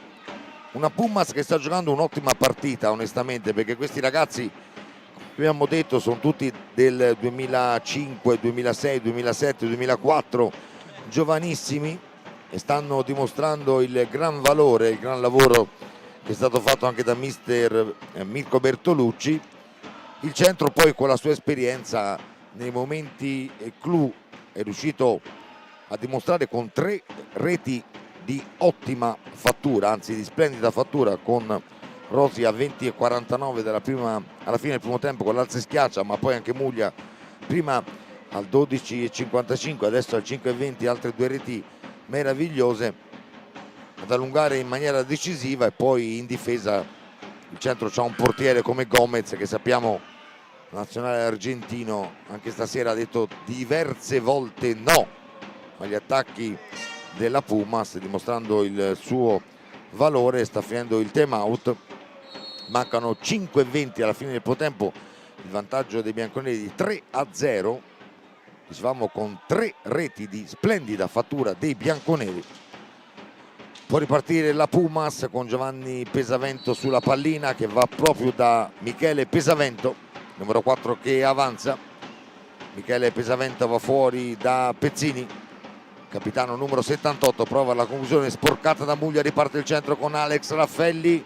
Pumas che sta giocando un'ottima partita onestamente, perché questi ragazzi, come abbiamo detto, sono tutti del 2005, 2006, 2007, 2004, giovanissimi, e stanno dimostrando il gran valore, il gran lavoro che è stato fatto anche da mister Mirko Bertolucci. Il centro poi con la sua esperienza nei momenti clou è riuscito a dimostrare con 3 reti di ottima fattura, anzi di splendida fattura, con Rosi a 20,49 alla fine del primo tempo con l'alza e schiaccia, ma poi anche Muglia prima al 12,55, adesso al 5,20, altre 2 reti meravigliose ad allungare in maniera decisiva. E poi in difesa il centro c'ha un portiere come Gomez che sappiamo nazionale argentino, anche stasera ha detto diverse volte no agli attacchi della Pumas, dimostrando il suo valore. Sta finendo il time out, mancano 5,20 alla fine del primo tempo, il vantaggio dei bianconeri di 3-0, dicevamo con 3 reti di splendida fattura dei bianconeri. Può ripartire la Pumas con Giovanni Pesavento sulla pallina che va proprio da Michele Pesavento, numero 4 che avanza. Michele Pesavento va fuori da Pezzini, capitano numero 78, prova la conclusione sporcata da Muglia, riparte il centro con Alex Raffelli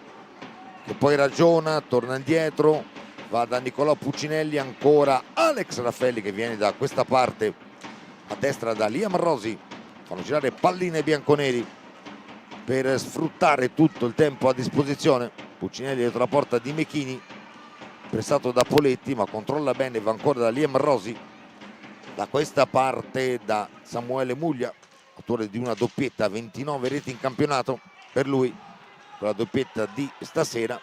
che poi ragiona, torna indietro, va da Nicolò Puccinelli, ancora Alex Raffelli che viene da questa parte a destra da Liam Rosi, fanno girare palline bianconeri per sfruttare tutto il tempo a disposizione. Puccinelli dietro la porta di Mechini, pressato da Poletti, ma controlla bene, va ancora da Liam Rosi, da questa parte da Samuele Muglia, autore di una doppietta, 29 reti in campionato per lui, con la doppietta di stasera,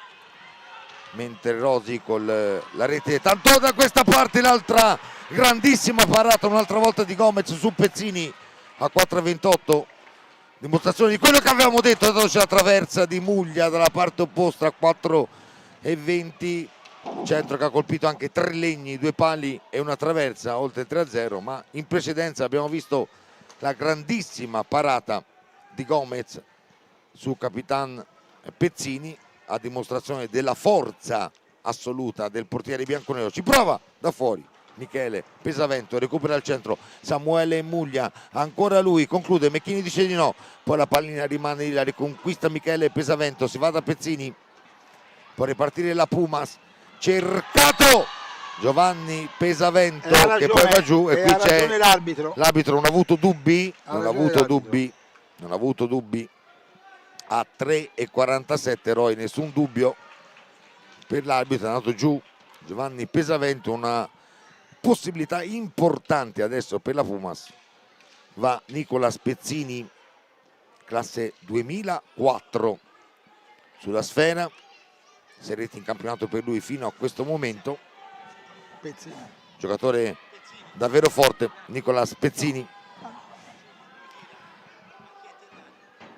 mentre Rosi con la rete. Tanto da questa parte l'altra grandissima parata un'altra volta di Gomez su Pezzini a 4,28, dimostrazione di quello che avevamo detto. Adesso c'è la traversa di Muglia dalla parte opposta a 4,20, centro che ha colpito anche 3 legni, 2 pali e una traversa, oltre 3-0, ma in precedenza abbiamo visto la grandissima parata di Gomez su Capitan Pezzini, a dimostrazione della forza assoluta del portiere bianconero. Ci prova da fuori Michele Pesavento, recupera il centro Samuele Muglia, ancora lui, conclude, Mecchini dice di no, poi la pallina rimane lì, la riconquista Michele Pesavento, si va da Pezzini, può ripartire la Pumas, cercato Giovanni Pesavento ragione, che poi va giù e qui c'è l'arbitro. L'arbitro non ha avuto dubbi, non ha avuto dubbi a 3:47 Roy, nessun dubbio per l'arbitro, è andato giù Giovanni Pesavento, una possibilità importante adesso per la Pumas. Va Nicola Spezzini, classe 2004 sulla sfera, 6 reti in campionato per lui fino a questo momento. Pezzini. Giocatore davvero forte Nicola Spezzini.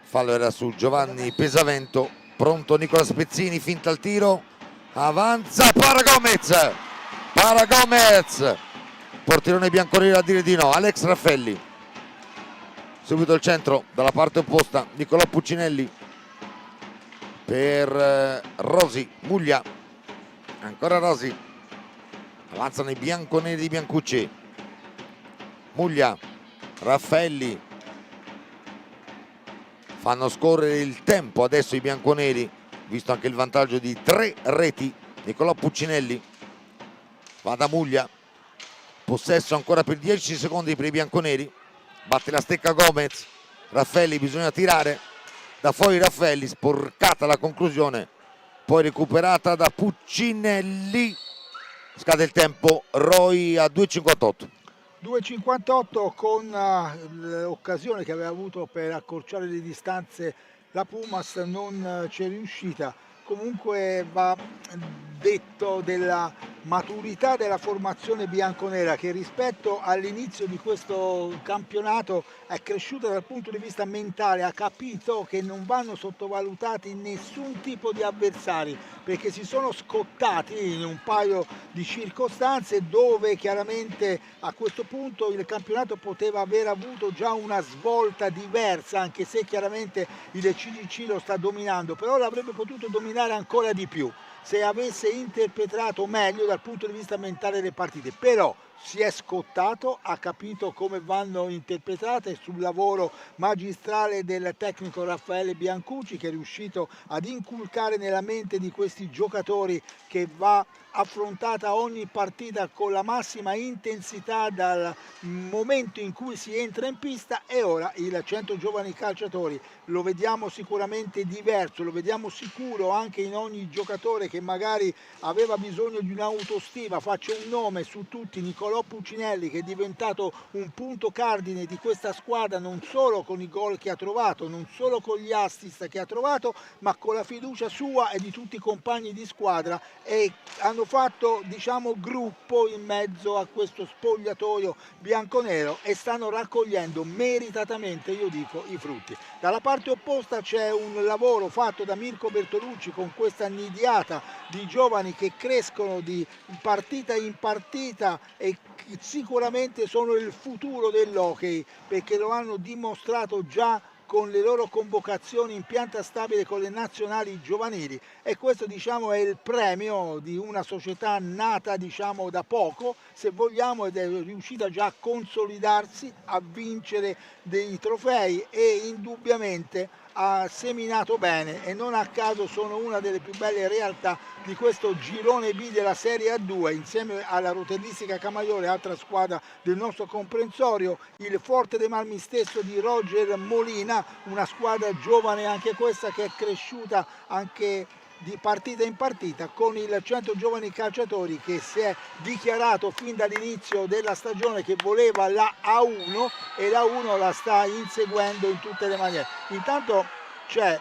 Fallo era su Giovanni Pesavento, pronto Nicola Spezzini, finta il tiro, avanza Paragomez, portierone bianconero a dire di no, Alex Raffelli, subito il centro dalla parte opposta, Nicolò Puccinelli per Rosi, Muglia, ancora Rosi, avanzano i bianconeri di Biancucci, Muglia, Raffelli, fanno scorrere il tempo adesso i bianconeri, visto anche il vantaggio di 3 reti. Nicolò Puccinelli va da Muglia, possesso ancora per 10 secondi per i bianconeri, batte la stecca Gomez, Raffelli, bisogna tirare da fuori Raffelli, sporcata la conclusione, poi recuperata da Puccinelli, scade il tempo, Roy a 2:58. 2:58 con l'occasione che aveva avuto per accorciare le distanze la Pumas non c'è riuscita. Comunque va detto della maturità della formazione bianconera, che rispetto all'inizio di questo campionato è cresciuta dal punto di vista mentale, ha capito che non vanno sottovalutati nessun tipo di avversari, perché si sono scottati in un paio di circostanze dove chiaramente a questo punto il campionato poteva aver avuto già una svolta diversa, anche se chiaramente il CDC lo sta dominando, però l'avrebbe potuto dominare ancora di più se avesse interpretato meglio dal punto di vista mentale le partite. Però si è scottato, ha capito come vanno interpretate sul lavoro magistrale del tecnico Raffaele Biancucci, che è riuscito ad inculcare nella mente di questi giocatori che va affrontata ogni partita con la massima intensità dal momento in cui si entra in pista. E ora il 100 giovani calciatori lo vediamo sicuramente diverso, lo vediamo sicuro anche in ogni giocatore che magari aveva bisogno di un'autostima. Faccio un nome su tutti, Nicolò Puccinelli, che è diventato un punto cardine di questa squadra, non solo con i gol che ha trovato, non solo con gli assist che ha trovato, ma con la fiducia sua e di tutti i compagni di squadra, e hanno fatto, diciamo, gruppo in mezzo a questo spogliatoio bianconero e stanno raccogliendo meritatamente, io dico, i frutti. Dalla parte opposta c'è un lavoro fatto da Mirko Bertolucci con questa nidiata di giovani che crescono di partita in partita e sicuramente sono il futuro dell'hockey, perché lo hanno dimostrato già con le loro convocazioni in pianta stabile con le nazionali giovanili, e questo, diciamo, è il premio di una società nata, diciamo, da poco, se vogliamo, ed è riuscita già a consolidarsi, a vincere dei trofei e indubbiamente ha seminato bene, e non a caso sono una delle più belle realtà di questo girone B della Serie A2, insieme alla Rotellistica Camaiore, altra squadra del nostro comprensorio, il Forte dei Marmi stesso di Roger Molina, una squadra giovane anche questa che è cresciuta anche di partita in partita, con il 100 giovani calciatori che si è dichiarato fin dall'inizio della stagione che voleva la A1 e la 1 la sta inseguendo in tutte le maniere. Intanto c'è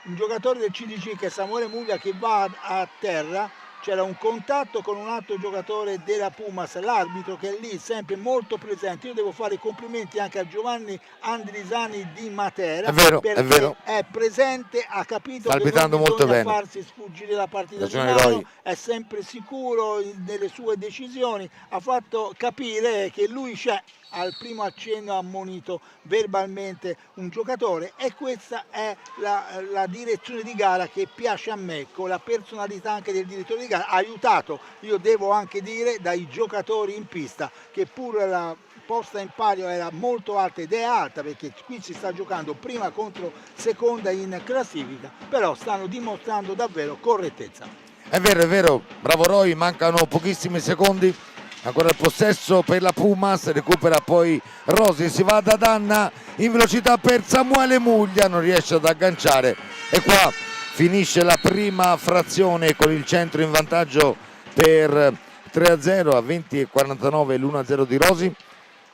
un giocatore del CDC che è Samuele Muglia che va a terra, c'era un contatto con un altro giocatore della Pumas, l'arbitro che è lì sempre molto presente. Io devo fare i complimenti anche a Giovanni Andrisani di Matera è perché vero, è presente, ha sta capito che non arbitrando molto bisogna bene. farsi sfuggire la partita di Ragione mano, Roy. è sempre sicuro nelle sue decisioni, ha fatto capire che lui c'è. Al primo accenno ha ammonito verbalmente un giocatore e questa è la direzione di gara che piace a me, con la personalità anche del direttore di gara, aiutato, io devo anche dire, dai giocatori in pista, che pure la posta in palio era molto alta ed è alta perché qui si sta giocando prima contro seconda in classifica, però stanno dimostrando davvero correttezza. È vero, bravo Roy, mancano pochissimi secondi, ancora il possesso per la Pumas, recupera poi Rosi, si va da Danna in velocità per Samuele Muglia, non riesce ad agganciare e qua finisce la prima frazione con il centro in vantaggio per 3-0 a 20:49 l'1-0 di Rosi,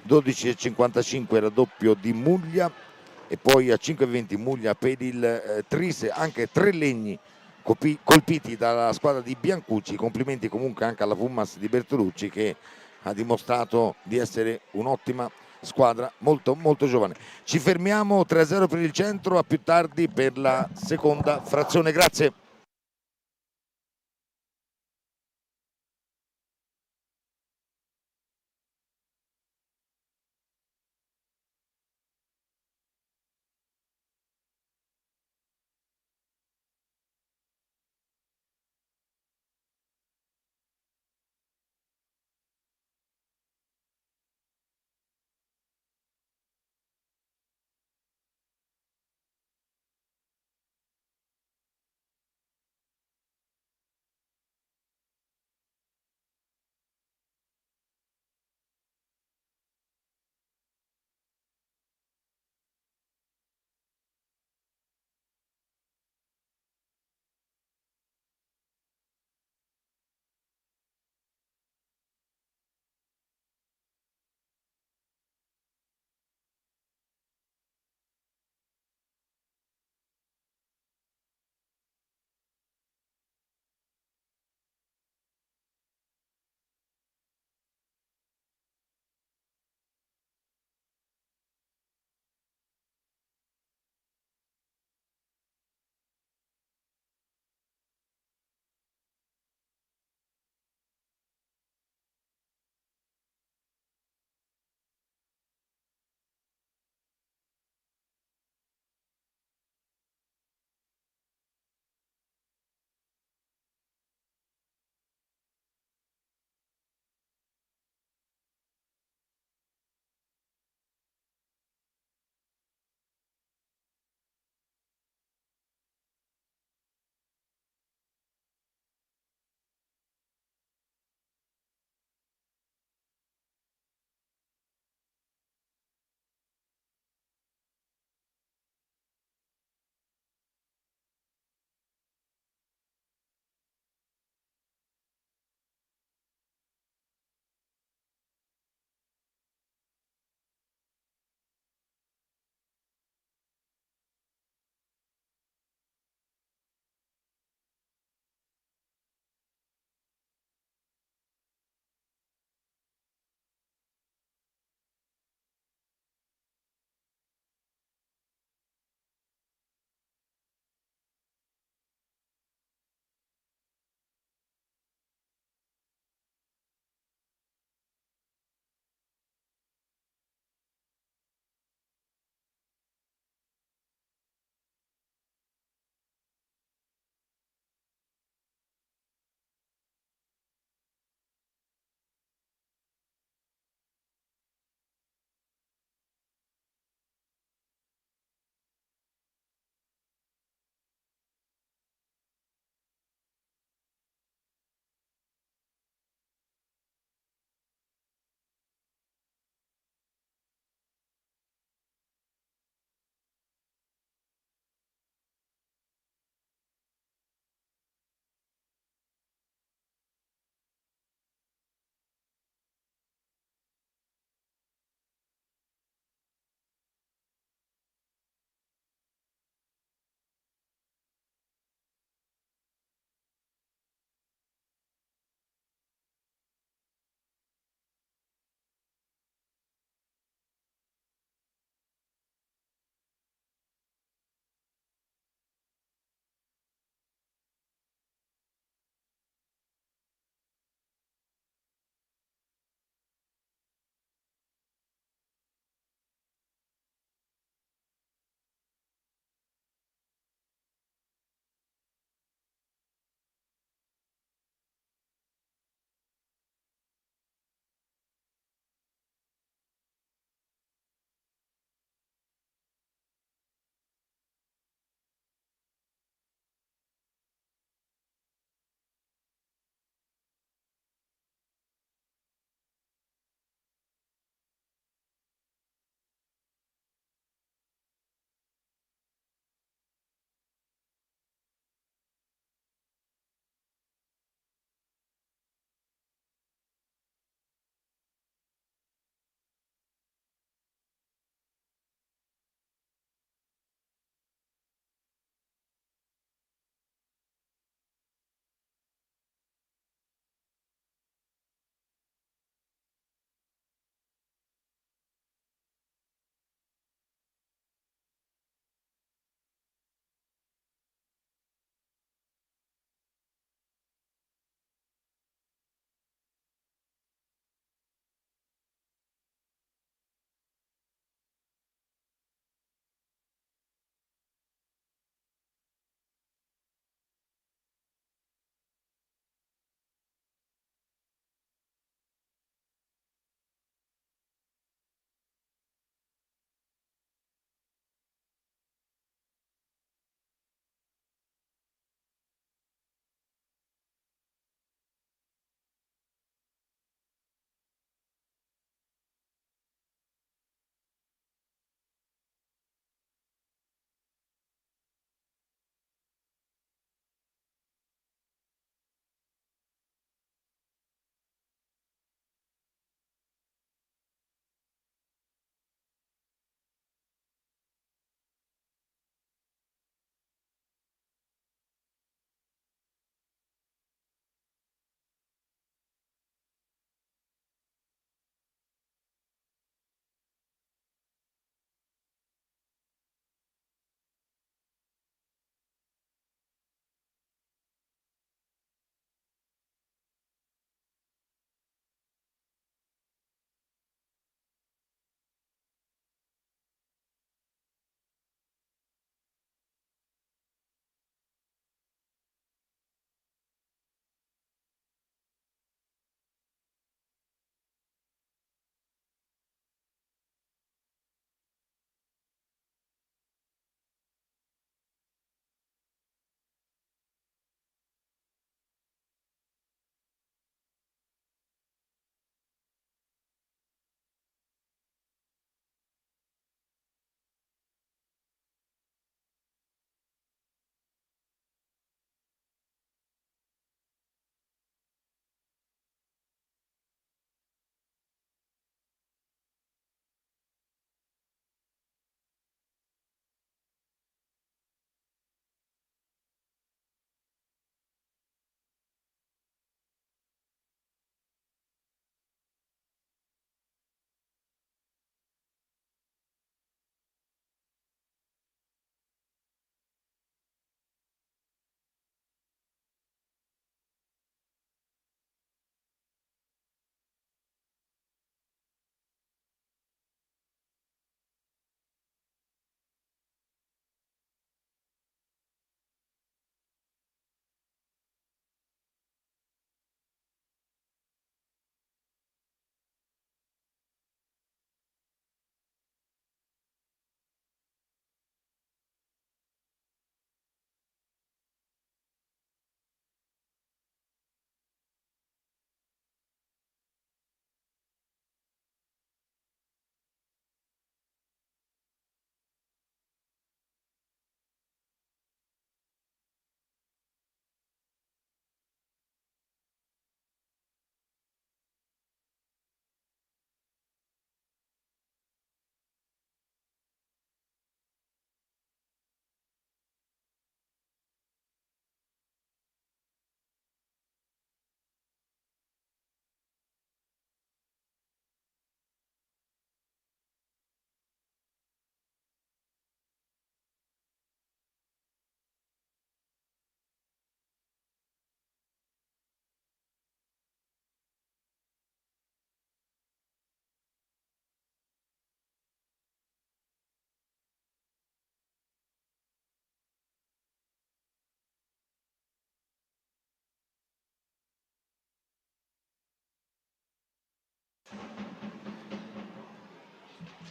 12:55 il raddoppio di Muglia e poi a 5:20 Muglia per il Trise, anche tre legni colpiti dalla squadra di Biancucci. Complimenti comunque anche alla Pumas di Bertolucci che ha dimostrato di essere un'ottima squadra molto molto giovane. Ci fermiamo, 3-0 per il centro, a più tardi per la seconda frazione, grazie.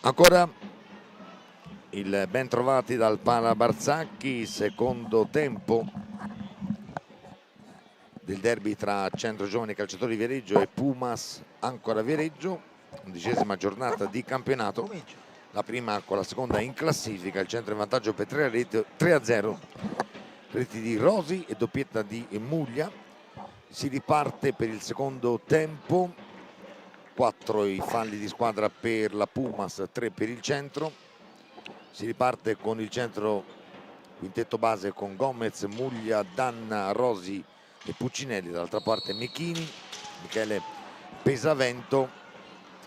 Ancora il ben trovati dal Pala Barzacchi, secondo tempo del derby tra Centro Giovani Calciatori di Viareggio e Pumas Ancora Viareggio, 11ª giornata di campionato, la prima con la seconda in classifica, il Centro in vantaggio per 3-0, reti di Rosi e doppietta di Muglia. Si riparte per il secondo tempo, 4 i falli di squadra per la Pumas, 3 per il Centro. Si riparte con il Centro quintetto base con Gomez, Muglia, Danna, Rosi e Puccinelli, dall'altra parte Mechini, Michele Pesavento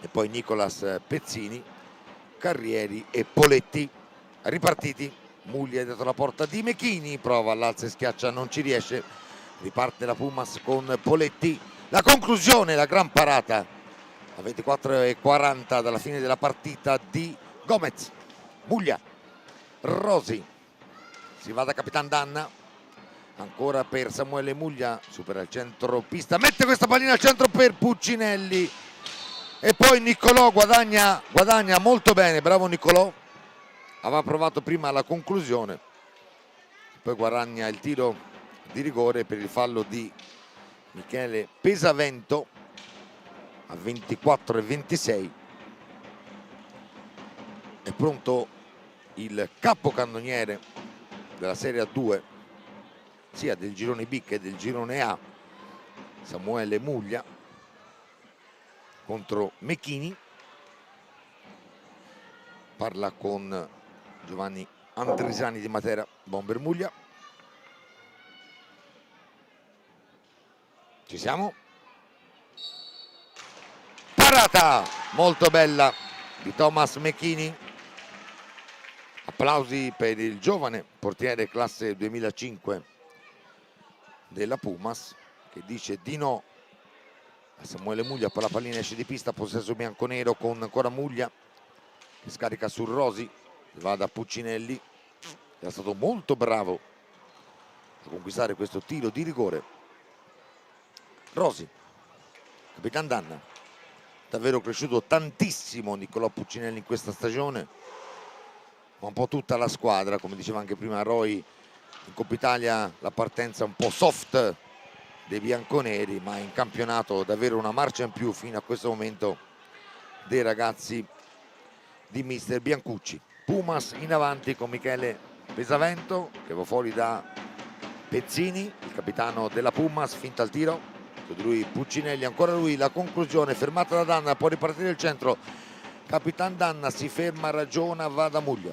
e poi Nicolas Pezzini, Carrieri e Poletti. Ripartiti, Muglia è dietro la porta di Mechini, prova all'alza e schiaccia, non ci riesce. Riparte la Pumas con Poletti, la conclusione, la gran parata a 24:40 dalla fine della partita di Gomez. Muglia, Rosi, si va da Capitan Danna, ancora per Samuele Muglia, supera il centro pista, mette questa pallina al centro per Puccinelli e poi Niccolò guadagna molto bene, bravo Niccolò, aveva provato prima la conclusione, poi guadagna il tiro di rigore per il fallo di Michele Pesavento a 24:26. È pronto il capocannoniere della Serie A2, sia del girone B che del girone A, Samuele Muglia, contro Mechini. Parla con Giovanni Andrisani di Matera, bomber Muglia. Ci siamo? Parata molto bella di Thomas Mechini. Applausi per il giovane portiere classe 2005 della Pumas, che dice di no a Samuele Muglia. Poi la pallina esce di pista, possesso bianconero con ancora Muglia che scarica su Rosi, va da Puccinelli, che è stato molto bravo a conquistare questo tiro di rigore. Rosi, Capitan Danna, davvero cresciuto tantissimo Niccolò Puccinelli in questa stagione, ma un po' tutta la squadra, come diceva anche prima Roy, in Coppa Italia la partenza un po' soft dei bianconeri, ma in campionato davvero una marcia in più fino a questo momento dei ragazzi di mister Biancucci. Pumas in avanti con Michele Pesavento che va fuori da Pezzini, il capitano della Pumas, finta al tiro, di lui Puccinelli, ancora lui, la conclusione fermata da Danna, può ripartire il centro, Capitan Danna si ferma, ragiona, va da Muglia,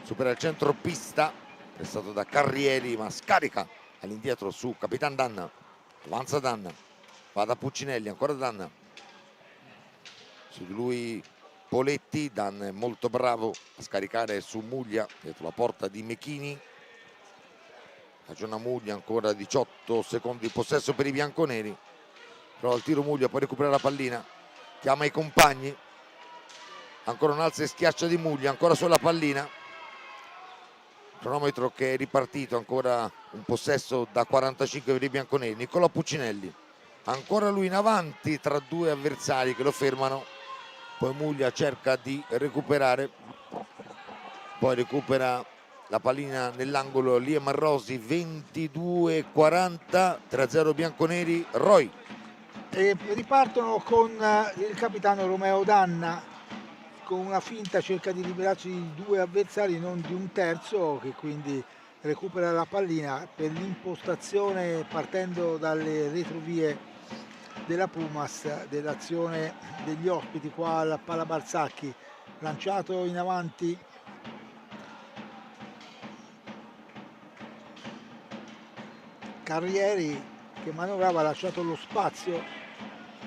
supera il centro pista, prestato da Carrieri, ma scarica all'indietro su Capitan Danna, avanza Danna, va da Puccinelli, ancora Danna, su di lui Poletti, Danna è molto bravo a scaricare su Muglia dietro la porta di Mechini, ragiona Muglia, ancora 18 secondi di possesso per i bianconeri, prova il tiro Muglia, poi recupera la pallina, chiama i compagni, ancora un alza e schiaccia di Muglia, ancora sulla pallina, cronometro che è ripartito, ancora un possesso da 45 per i bianconeri. Niccolò Puccinelli, ancora lui in avanti tra due avversari che lo fermano, poi Muglia cerca di recuperare, poi recupera la pallina nell'angolo Liam Rosi, 22:40, 3-0 bianconeri. Roy. E ripartono con il capitano Romeo Danna, con una finta cerca di liberarsi di due avversari, non di un terzo, che quindi recupera la pallina per l'impostazione partendo dalle retrovie della Pumas, dell'azione degli ospiti qua alla Pala Barzacchi, lanciato in avanti Carrieri che manovrava, ha lasciato lo spazio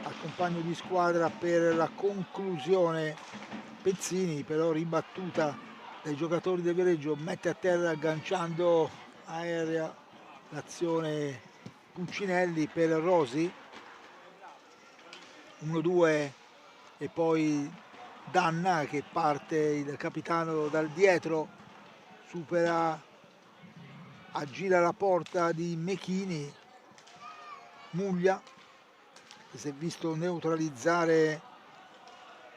al compagno di squadra per la conclusione. Pezzini però ribattuta dai giocatori del Viareggio, mette a terra agganciando aerea l'azione Puccinelli per Rosi, 1-2 e poi Danna che parte, il capitano dal dietro, supera, aggira la porta di Mechini, Muglia che si è visto neutralizzare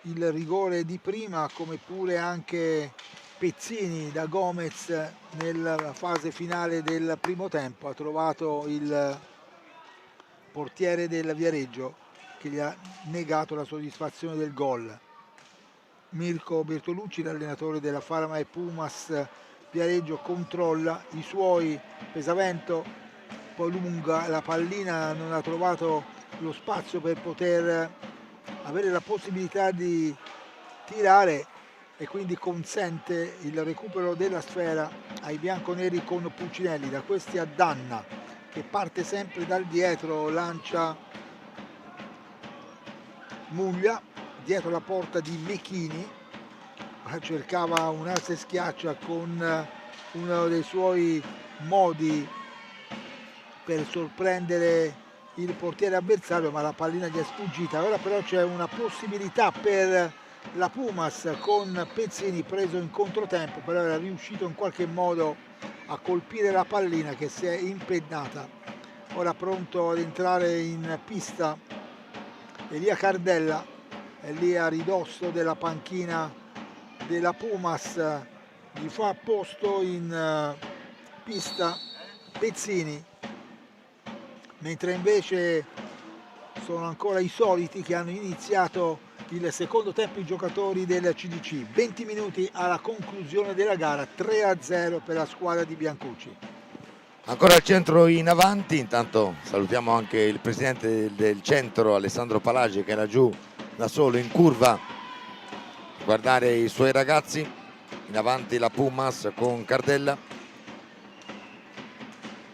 il rigore di prima, come pure anche Pezzini da Gomez nella fase finale del primo tempo. Ha trovato il portiere del Viareggio che gli ha negato la soddisfazione del gol. Mirko Bertolucci, l'allenatore della Parma e Pumas Viareggio, controlla i suoi, Pesavento poi lunga, la pallina non ha trovato lo spazio per poter avere la possibilità di tirare e quindi consente il recupero della sfera ai bianconeri con Puccinelli. Da questi a Danna che parte sempre dal dietro, lancia Muglia dietro la porta di Mechini, cercava un alza e schiaccia con uno dei suoi modi per sorprendere il portiere avversario, ma la pallina gli è sfuggita. Ora però c'è una possibilità per la Pumas con Pezzini preso in controtempo, però era riuscito in qualche modo a colpire la pallina che si è impennata. Ora pronto ad entrare in pista Elia Cardella, è lì a ridosso della panchina della Pumas, gli fa posto in pista Pezzini, mentre invece sono ancora i soliti che hanno iniziato il secondo tempo i giocatori del CDC. 20 minuti alla conclusione della gara, 3-0 per la squadra di Biancucci. Ancora il centro in avanti, intanto salutiamo anche il presidente del centro Alessandro Palagi che era giù da solo in curva a guardare i suoi ragazzi. In avanti la Pumas con Cardella,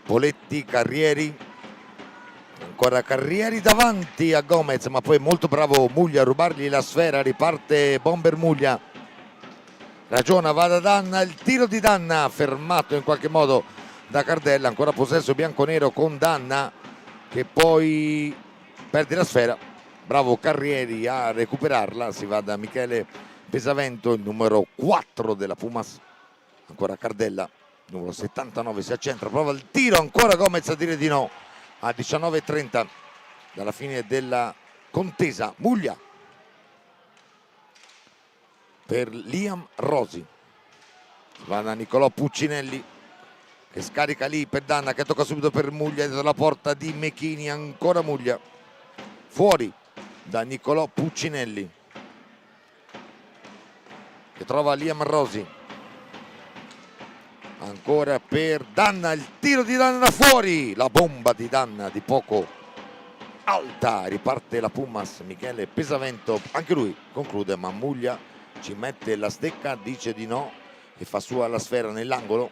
Poletti, Carrieri, ancora Carrieri davanti a Gomez, ma poi molto bravo Muglia a rubargli la sfera. Riparte Bomber Muglia, ragiona, va da Danna, il tiro di Danna fermato in qualche modo da Cardella. Ancora possesso bianconero con Danna che poi perde la sfera, bravo Carrieri a recuperarla. Si va da Michele Pesavento, il numero 4 della Pumas. Ancora Cardella, numero 79, si accentra, prova il tiro, ancora Gomez a dire di no. A 19:30 dalla fine della contesa. Muglia per Liam Rosi, va da Nicolò Puccinelli che scarica lì per Danna che tocca subito per Muglia dentro la porta di Mechini. Ancora Muglia, fuori da Nicolò Puccinelli che trova Liam Rosi, ancora per Danna, il tiro di Danna fuori, la bomba di Danna di poco alta. Riparte la Pumas, Michele Pesavento, anche lui conclude, ma Muglia ci mette la stecca, dice di no e fa sua la sfera nell'angolo.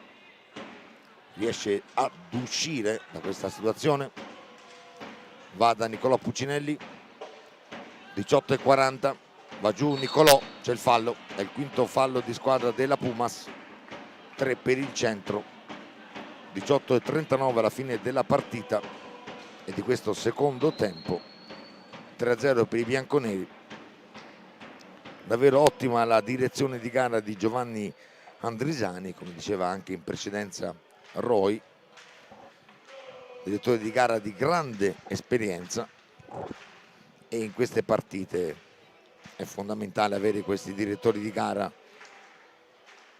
Riesce ad uscire da questa situazione, va da Nicolò Puccinelli. 18:40, va giù Nicolò, c'è il fallo, è il quinto fallo di squadra della Pumas, 3 per il centro. 18:39 alla fine della partita e di questo secondo tempo, 3-0 per i bianconeri. Davvero ottima la direzione di gara di Giovanni Andrisani, come diceva anche in precedenza Roy, direttore di gara di grande esperienza, e in queste partite è fondamentale avere questi direttori di gara,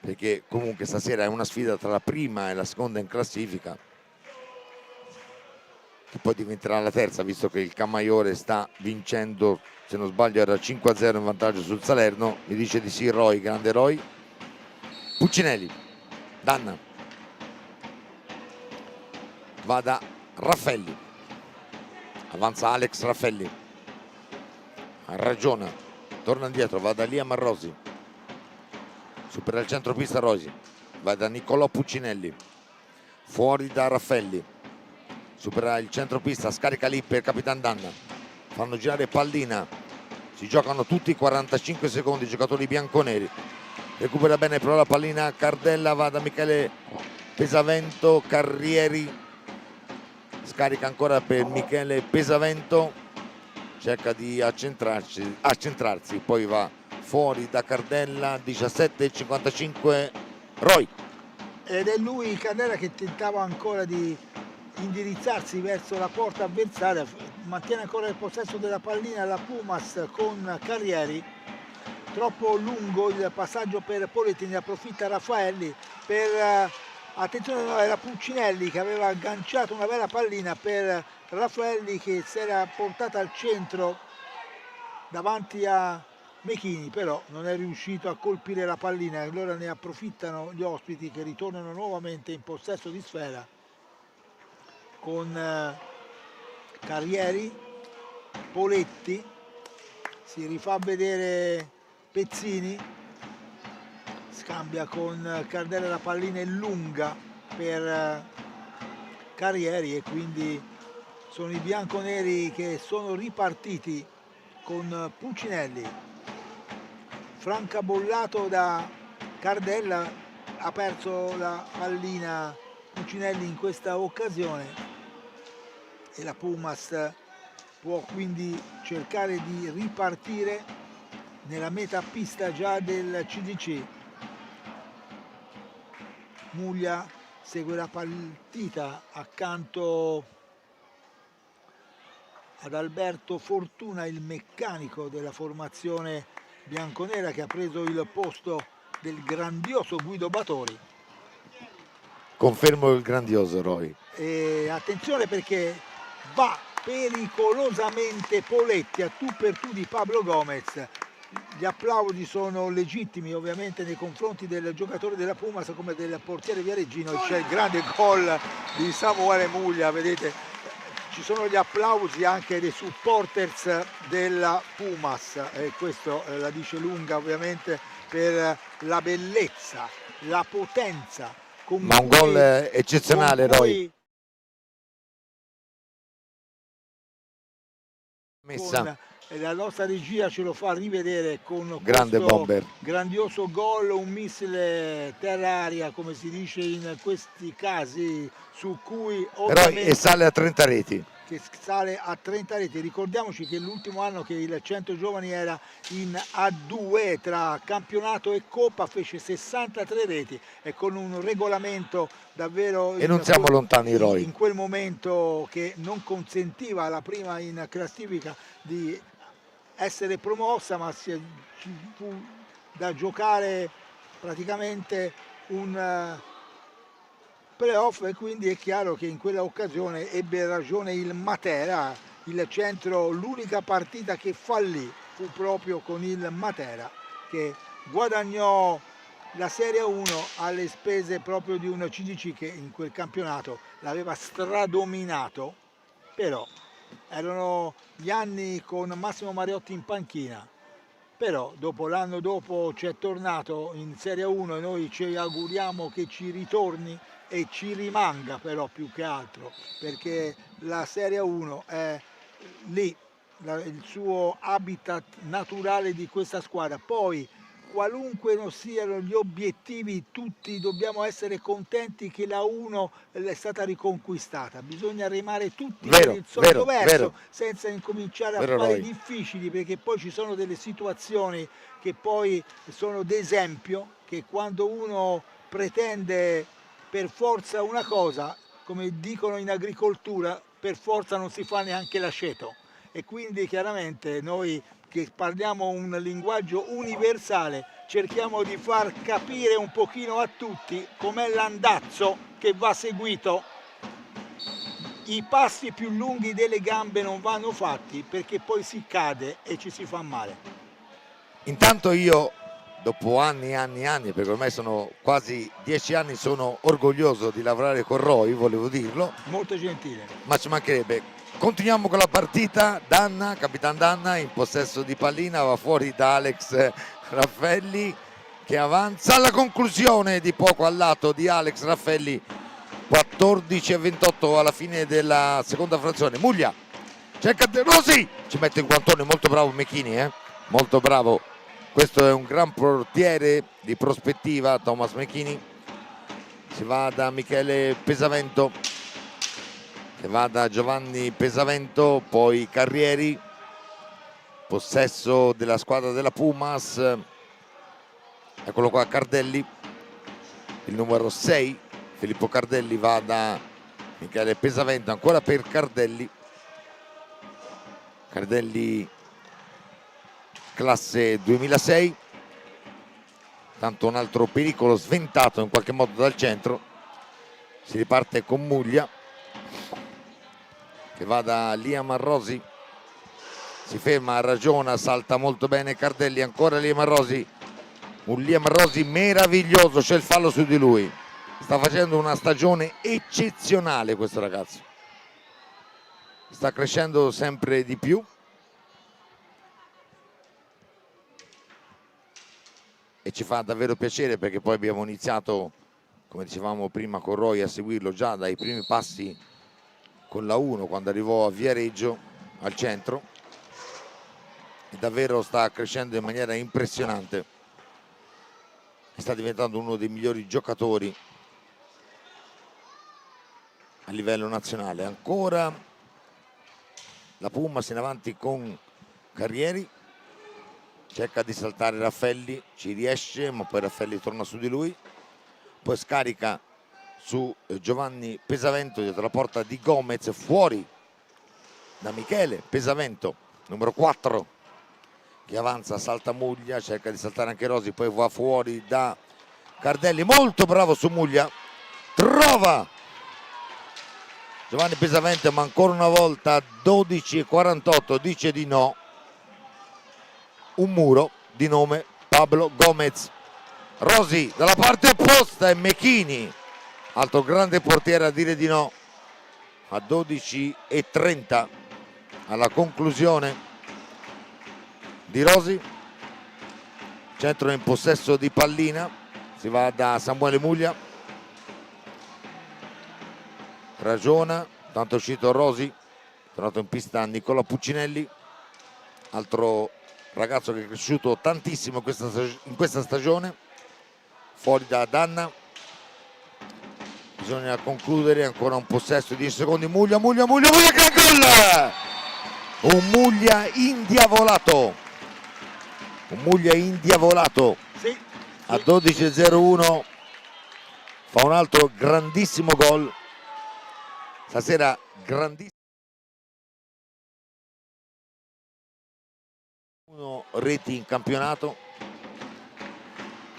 perché comunque stasera è una sfida tra la prima e la seconda in classifica, che poi diventerà la terza, visto che il Camaiore sta vincendo, se non sbaglio era 5-0 in vantaggio sul Salerno. Mi dice di sì Roy, grande Roy. Puccinelli, Danna, va da Raffelli, avanza Alex Raffelli, ragiona, torna indietro, va da Liam Rosi, supera il centropista Rosi, va da Nicolò Puccinelli, fuori da Raffelli, supera il centropista, scarica lì per Capitan Danna, fanno girare pallina, si giocano tutti 45 secondi i giocatori bianconeri. Recupera bene però la pallina Cardella, va da Michele Pesavento, Carrieri, scarica ancora per Michele Pesavento, cerca di accentrarsi, poi va fuori da Cardella. 17:55 Roy. Ed è lui Cardella che tentava ancora di indirizzarsi verso la porta avversaria, mantiene ancora il possesso della pallina la Pumas con Carrieri, troppo lungo il passaggio per Poletti, ne approfitta Raffaelli per attenzione, no, era Puccinelli che aveva agganciato una bella pallina per Raffaelli che si era portata al centro davanti a Mechini, però non è riuscito a colpire la pallina e allora ne approfittano gli ospiti che ritornano nuovamente in possesso di sfera con Carrieri, Poletti, si rifà vedere Pezzini, scambia con Cardella, la pallina è lunga per Carrieri e quindi sono i bianconeri che sono ripartiti con Puccinelli, francabollato da Cardella, ha perso la pallina Puccinelli in questa occasione e la Pumas può quindi cercare di ripartire nella metà pista già del CDC. Muglia segue la partita accanto ad Alberto Fortuna, il meccanico della formazione bianconera che ha preso il posto del grandioso Guido Batori. Confermo il grandioso Roy. E attenzione perché va pericolosamente Poletti a tu per tu di Pablo Gomez. Gli applausi sono legittimi ovviamente nei confronti del giocatore della Pumas come del portiere viareggino e c'è il grande gol di Samuele Muglia, vedete. Ci sono gli applausi anche dei supporters della Pumas e questo la dice lunga ovviamente per la bellezza, la potenza. Ma un gol eccezionale, Roy. Con la nostra regia ce lo fa rivedere con grande questo bomber, grandioso gol, un missile terra-aria come si dice in questi casi, su cui ovviamente e sale a 30 reti. Che sale a 30 reti. Ricordiamoci che l'ultimo anno che il 100 Giovani era in A2 tra campionato e coppa fece 63 reti e con un regolamento davvero e non siamo lontani, Roy, in quel momento che non consentiva alla prima in classifica di essere promossa, ma ci fu da giocare praticamente un playoff e quindi è chiaro che in quella occasione ebbe ragione il Matera, il centro, l'unica partita che fallì fu proprio con il Matera che guadagnò la Serie 1 alle spese proprio di un CDC che in quel campionato l'aveva stradominato, però erano gli anni con Massimo Mariotti in panchina. Però dopo l'anno dopo c'è tornato in Serie 1 e noi ci auguriamo che ci ritorni e ci rimanga però più che altro perché la Serie 1 è lì il suo habitat naturale di questa squadra. Poi qualunque non siano gli obiettivi tutti dobbiamo essere contenti che la 1 è stata riconquistata, bisogna remare tutti per il solito verso senza incominciare a fare difficili perché poi ci sono delle situazioni che poi sono d'esempio che quando uno pretende per forza una cosa, come dicono in agricoltura, per forza non si fa neanche l'aceto e quindi chiaramente noi che parliamo un linguaggio universale cerchiamo di far capire un pochino a tutti com'è l'andazzo che va seguito. I passi più lunghi delle gambe non vanno fatti perché poi si cade e ci si fa male. Intanto io dopo anni e anni e anni, perché ormai sono quasi 10 anni, sono orgoglioso di lavorare con Roy, volevo dirlo. Molto gentile. Ma ci mancherebbe. Continuiamo con la partita, Danna, Capitan Danna in possesso di pallina, va fuori da Alex Raffelli che avanza alla conclusione di poco al lato di Alex Raffelli, 14-28 alla fine della seconda frazione. Muglia, cerca De Rosi, ci mette il guantone, molto bravo Mechini, molto bravo. Questo è un gran portiere di prospettiva, Thomas Mechini. Si va da Michele Pesavento, si va da Giovanni Pesavento, poi Carrieri, possesso della squadra della Pumas. Eccolo qua Cardelli, il numero 6, Filippo Cardelli, va da Michele Pesavento, ancora per Cardelli. Cardelli classe 2006, tanto un altro pericolo sventato in qualche modo dal centro. Si riparte con Muglia che va da Liam Arrosi, si ferma, ragiona, salta molto bene Cardelli, ancora Liam Arrosi, un Liam Arrosi meraviglioso, c'è il fallo su di lui, sta facendo una stagione eccezionale questo ragazzo, sta crescendo sempre di più e ci fa davvero piacere, perché poi abbiamo iniziato, come dicevamo prima con Roy, a seguirlo già dai primi passi con la 1 quando arrivò a Viareggio al centro, e davvero sta crescendo in maniera impressionante e sta diventando uno dei migliori giocatori a livello nazionale. Ancora la Pumas in avanti con Carrieri, cerca di saltare Raffelli, ci riesce ma poi Raffelli torna su di lui, poi scarica su Giovanni Pesavento dietro la porta di Gomez, fuori da Michele Pesavento, numero 4, che avanza, salta Muglia, cerca di saltare anche Rosi, poi va fuori da Cardelli, molto bravo su Muglia, trova Giovanni Pesavento, ma ancora una volta 12:48 dice di no un muro di nome Pablo Gomez. Rosi dalla parte opposta e Mechini, altro grande portiere, a dire di no a 12:30 alla conclusione di Rosi. Centro in possesso di pallina, si va da Samuele Muglia, ragiona, tanto è uscito Rosi, tornato in pista Nicola Puccinelli, altro ragazzo che è cresciuto tantissimo in questa stagione, fuori da Danna. Bisogna concludere, ancora un possesso di 10 secondi, Muglia che gol! Un Muglia indiavolato, Sì, a 12:01 fa un altro grandissimo gol, stasera grandissimo, reti in campionato.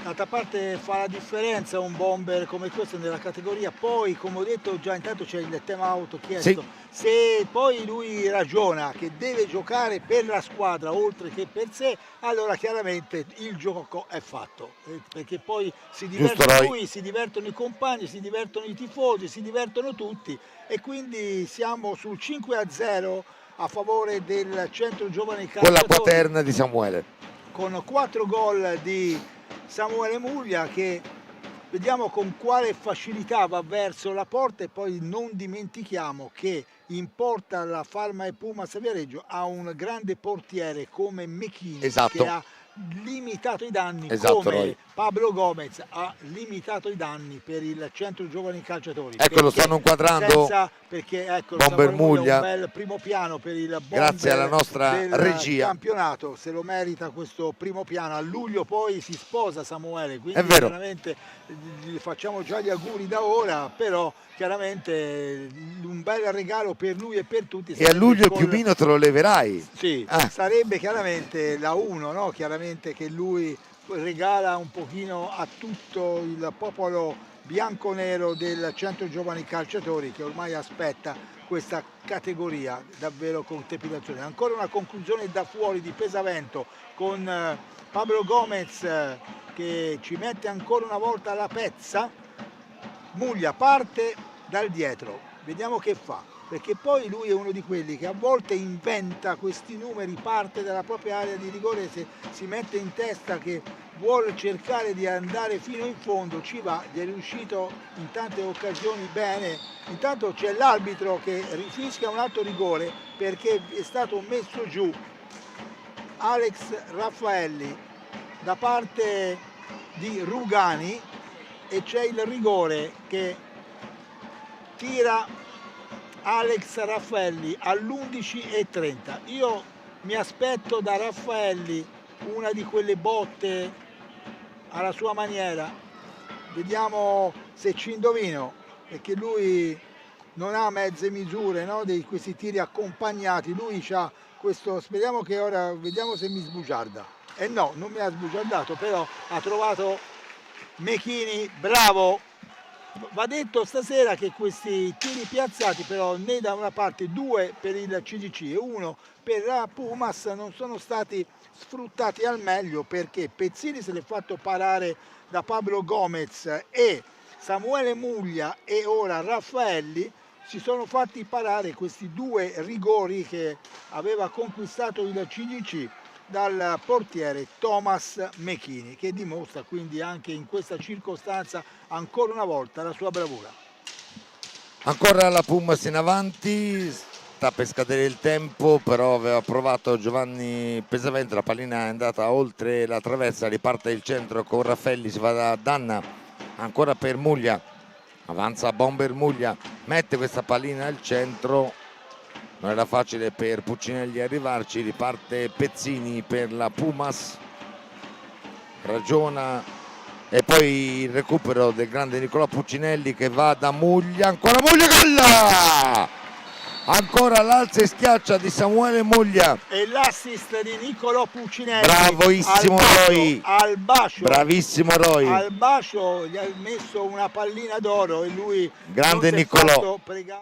d'altra parte fa la differenza un bomber come questo nella categoria. Poi, come ho detto già, intanto c'è il time out chiesto. Sì. Se poi lui ragiona che deve giocare per la squadra oltre che per sé, allora chiaramente il gioco è fatto, perché poi si diverte Giusto, Roy. lui, si divertono i compagni, si divertono i tifosi, si divertono tutti, e quindi siamo sul 5-0 a favore del Centro Giovani Con la Calciatori, quaterna di Samuele. con 4 gol di Samuele Muglia, che vediamo con quale facilità va verso la porta. E poi non dimentichiamo che in porta la Falma e Pumas Viareggio ha un grande portiere come Mechini, Esatto. che ha limitato i danni, Esatto, come Roy. Pablo Gomez ha limitato i danni per il Centro Giovani Calciatori. Ecco, lo Perché stanno inquadrando perché ecco, Bomber Samuele Muglia, Muglia. un bel primo piano per il bomber Grazie alla nostra del regia. campionato, se lo merita questo primo piano. A luglio poi si sposa Samuele, quindi È vero. veramente gli facciamo già gli auguri da ora, però chiaramente un bel regalo per lui e per tutti. E a luglio il piumino te lo leverai. Sì, sarebbe chiaramente la 1, no? Chiaramente che lui regala un pochino a tutto il popolo bianco-nero del Centro Giovani Calciatori, che ormai aspetta questa categoria davvero con trepidazione. Ancora una conclusione da fuori di Pesavento con Pablo Gomez che ci mette ancora una volta la pezza. Muglia parte dal dietro, vediamo che fa, perché poi lui è uno di quelli che a volte inventa questi numeri, parte dalla propria area di rigore, se si mette in testa che vuole cercare di andare fino in fondo, ci va, gli è riuscito in tante occasioni bene. Intanto c'è l'arbitro che rifischia un altro rigore perché è stato messo giù Alex Raffaelli da parte di Rugani, e c'è il rigore che tira Alex Raffaelli all'11:30. Io mi aspetto da Raffaelli una di quelle botte alla sua maniera, vediamo se ci indovino, perché lui non ha mezze misure, no? Di questi tiri accompagnati, lui ha questo, speriamo che ora, vediamo se mi sbugiarda. no, non mi ha sbugiardato, però ha trovato Mechini, bravo. Va detto stasera che questi tiri piazzati però né da una parte, due per il CGC e uno per la Pumas, non sono stati sfruttati al meglio, perché Pezzini se l'è fatto parare da Pablo Gomez e Samuele Muglia e ora Raffaelli si sono fatti parare questi due rigori che aveva conquistato il CGC dal portiere Thomas Mechini, che dimostra quindi anche in questa circostanza ancora una volta la sua bravura. Ancora la Pumas in avanti, sta per scadere il tempo, però aveva provato Giovanni Pesavento, la pallina è andata oltre la traversa, riparte il centro con Raffaelli, si va da Danna, ancora per Muglia, avanza Bomber Muglia, mette questa pallina al centro, non era facile per Puccinelli arrivarci, riparte Pezzini per la Pumas, ragiona e poi il recupero del grande Nicolò Puccinelli che va da Muglia, ancora Muglia, gol! Ancora l'alza e schiaccia di Samuele Muglia E l'assist di Nicolò Puccinelli. Bravissimo Roy, al bacio, bravissimo Roy, al bacio gli ha messo una pallina d'oro e lui grande non si è Nicolò. fatto pregare.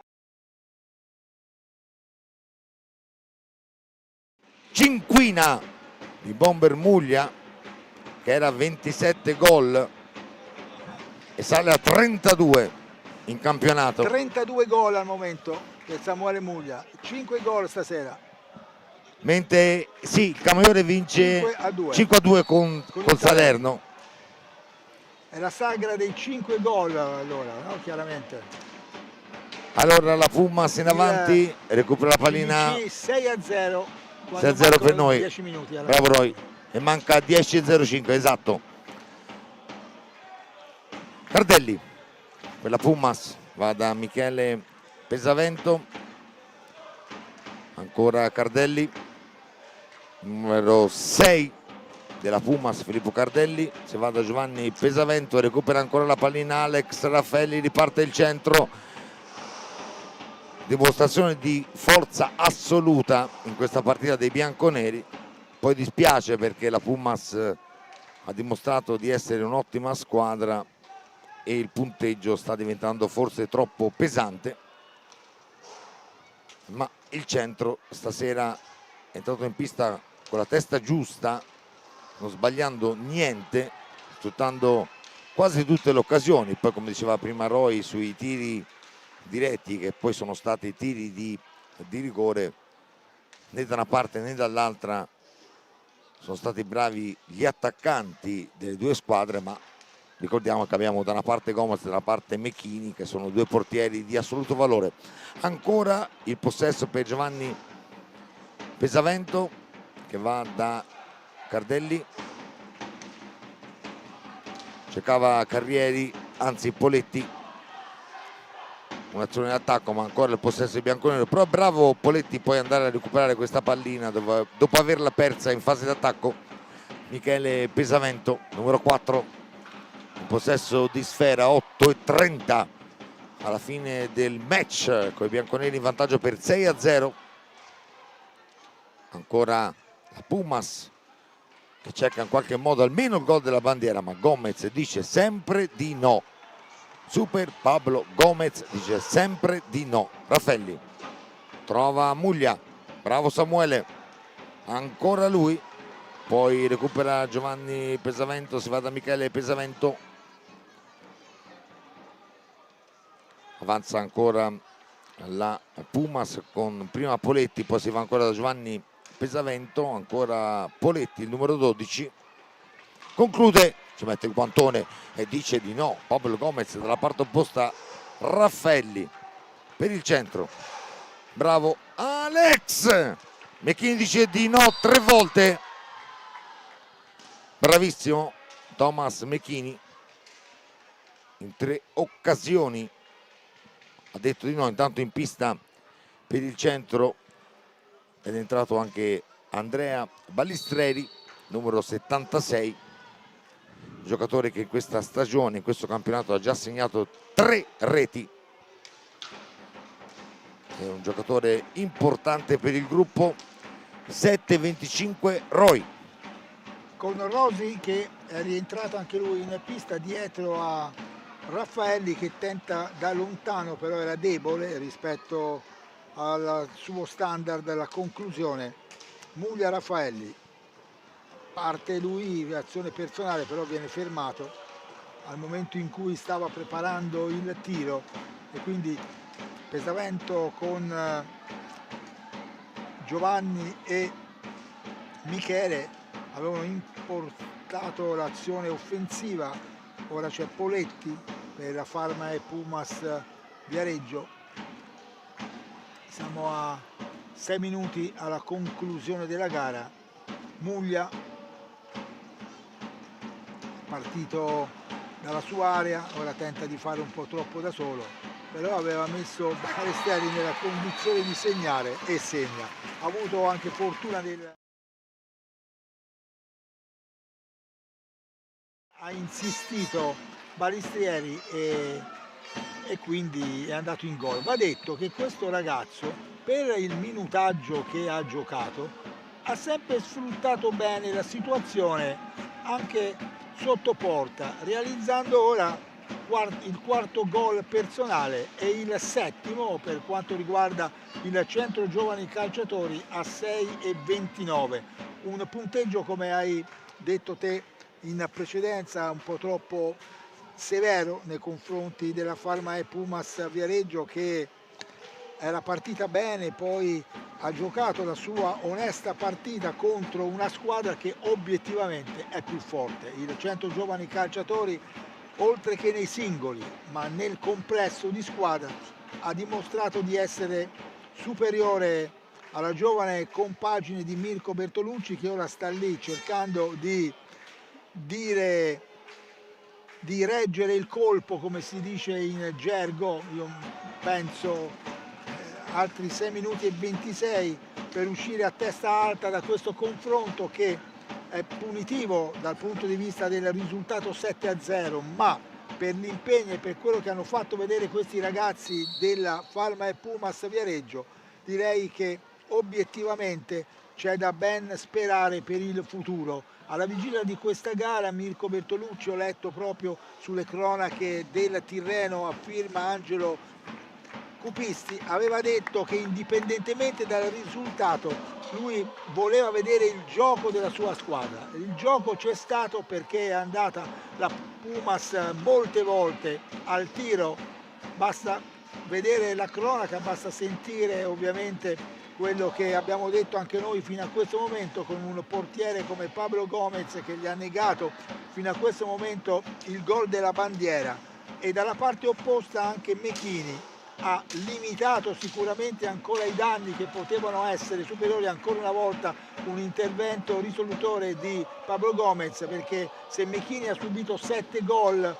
Cinquina di Bomber Muglia che era 27 gol e sale a 32 in campionato. 32 gol al momento per Samuele Muglia, 5 gol stasera. Mentre sì, il Camaiore vince 5-2 con Salerno. È la sagra dei 5 gol allora, no? Chiaramente. Allora la Pumas in avanti, recupera la pallina. 6-0. 6-0 per noi. 10 minuti bravo Roy. E manca 10-05, esatto. Cardelli per la Pumas, va da Michele Pesavento. Ancora Cardelli. Numero 6 della Pumas, Filippo Cardelli. Si va da Giovanni Pesavento, recupera ancora la pallina Alex Raffaelli, riparte il centro. Dimostrazione di forza assoluta in questa partita dei bianconeri. Poi dispiace perché la Pumas ha dimostrato di essere un'ottima squadra e il punteggio sta diventando forse troppo pesante, ma il centro stasera è entrato in pista con la testa giusta, non sbagliando niente, sfruttando quasi tutte le occasioni. Poi, come diceva prima Roy, sui tiri diretti, che poi sono stati tiri di rigore, né da una parte né dall'altra sono stati bravi gli attaccanti delle due squadre, ma ricordiamo che abbiamo da una parte Gomez e dalla parte Mechini, che sono due portieri di assoluto valore. Ancora il possesso per Giovanni Pesavento, che va da Cardelli, cercava Carrieri, anzi Poletti, un'azione d'attacco, ma ancora il possesso di bianconero. Però bravo Poletti poi andare a recuperare questa pallina dopo averla persa in fase d'attacco. Michele Pesavento, numero 4, in possesso di sfera, 8:30 alla fine del match, con i bianconeri in vantaggio per 6-0. Ancora la Pumas che cerca in qualche modo almeno il gol della bandiera, ma Gomez dice sempre di no. Super Pablo Gomez dice sempre di no. Raffaelli trova Muglia, bravo Samuele, ancora lui, poi recupera Giovanni Pesavento, si va da Michele Pesavento, avanza ancora la Pumas con prima Poletti, poi si va ancora da Giovanni Pesavento, ancora Poletti, il numero 12, conclude, ci mette il guantone e dice di no Pablo Gomez. Dalla parte opposta Raffaelli per il centro, bravo Alex. Mechini dice di no 3 volte, bravissimo Thomas Mechini, in 3 occasioni ha detto di no. Intanto in pista per il centro ed è entrato anche Andrea Ballistreri, numero 76, giocatore che in questa stagione, in questo campionato, ha già segnato 3 reti. È un giocatore importante per il gruppo. 7-25 Roy. con Rosi che è rientrato anche lui in pista dietro a Raffaelli che tenta da lontano, però era debole rispetto al suo standard, la conclusione. Muglia Raffaelli, parte lui, azione personale, però viene fermato al momento in cui stava preparando il tiro e quindi Pesavento con Giovanni e Michele avevano importato l'azione offensiva. Ora c'è Poletti per la Parma e Pumas Viareggio. Siamo a 6 minuti alla conclusione della gara. Muglia partito dalla sua area, ora tenta di fare un po' troppo da solo, però aveva messo Balestieri nella condizione di segnare e segna. Ha avuto anche fortuna ha insistito Balistrieri e quindi è andato in gol. Va detto che questo ragazzo, per il minutaggio che ha giocato, ha sempre sfruttato bene la situazione anche sotto porta, realizzando ora il quarto gol personale e il settimo per quanto riguarda il centro giovani calciatori a 6,29. Un punteggio, come hai detto te in precedenza, un po' troppo severo nei confronti della Parma e Pumas Viareggio, che era partita bene, poi ha giocato la sua onesta partita contro una squadra che obiettivamente è più forte. Il centro giovani calciatori, oltre che nei singoli, ma nel complesso di squadra, ha dimostrato di essere superiore alla giovane compagine di Mirko Bertolucci, che ora sta lì cercando di reggere il colpo, come si dice in gergo. Io penso altri 6 minuti e 26 per uscire a testa alta da questo confronto, che è punitivo dal punto di vista del risultato 7-0, ma per l'impegno e per quello che hanno fatto vedere questi ragazzi della Parma e Pumas Viareggio, direi che obiettivamente c'è da ben sperare per il futuro. Alla vigilia di questa gara Mirko Bertolucci, ho letto proprio sulle cronache del Tirreno a firma Angelo Cupisti, aveva detto che indipendentemente dal risultato lui voleva vedere il gioco della sua squadra. Il gioco c'è stato perché è andata la Pumas molte volte al tiro, basta vedere la cronaca, basta sentire ovviamente quello che abbiamo detto anche noi fino a questo momento, con un portiere come Pablo Gomez che gli ha negato fino a questo momento il gol della bandiera, e dalla parte opposta anche Mechini ha limitato sicuramente ancora i danni che potevano essere superiori. Ancora una volta un intervento risolutore di Pablo Gomez, perché se Mechini ha subito 7 gol,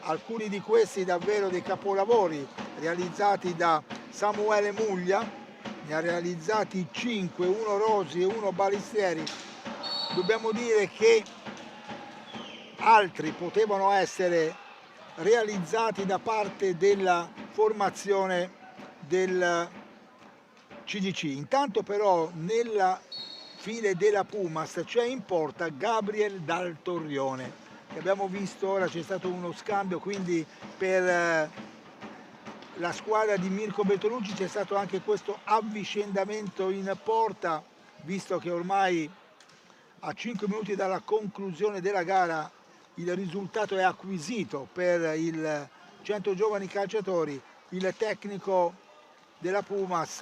alcuni di questi davvero dei capolavori realizzati da Samuele Muglia, ne ha realizzati 5, uno Rosi e uno Balistrieri, dobbiamo dire che altri potevano essere realizzati da parte della formazione del CDC. Intanto però nella file della Pumas c'è in porta Gabriel Dal Torrione, che abbiamo visto ora, c'è stato uno scambio, quindi per la squadra di Mirko Bertolucci c'è stato anche questo avvicendamento in porta, visto che ormai a 5 minuti dalla conclusione della gara il risultato è acquisito per il centro giovani calciatori. Il tecnico della Pumas,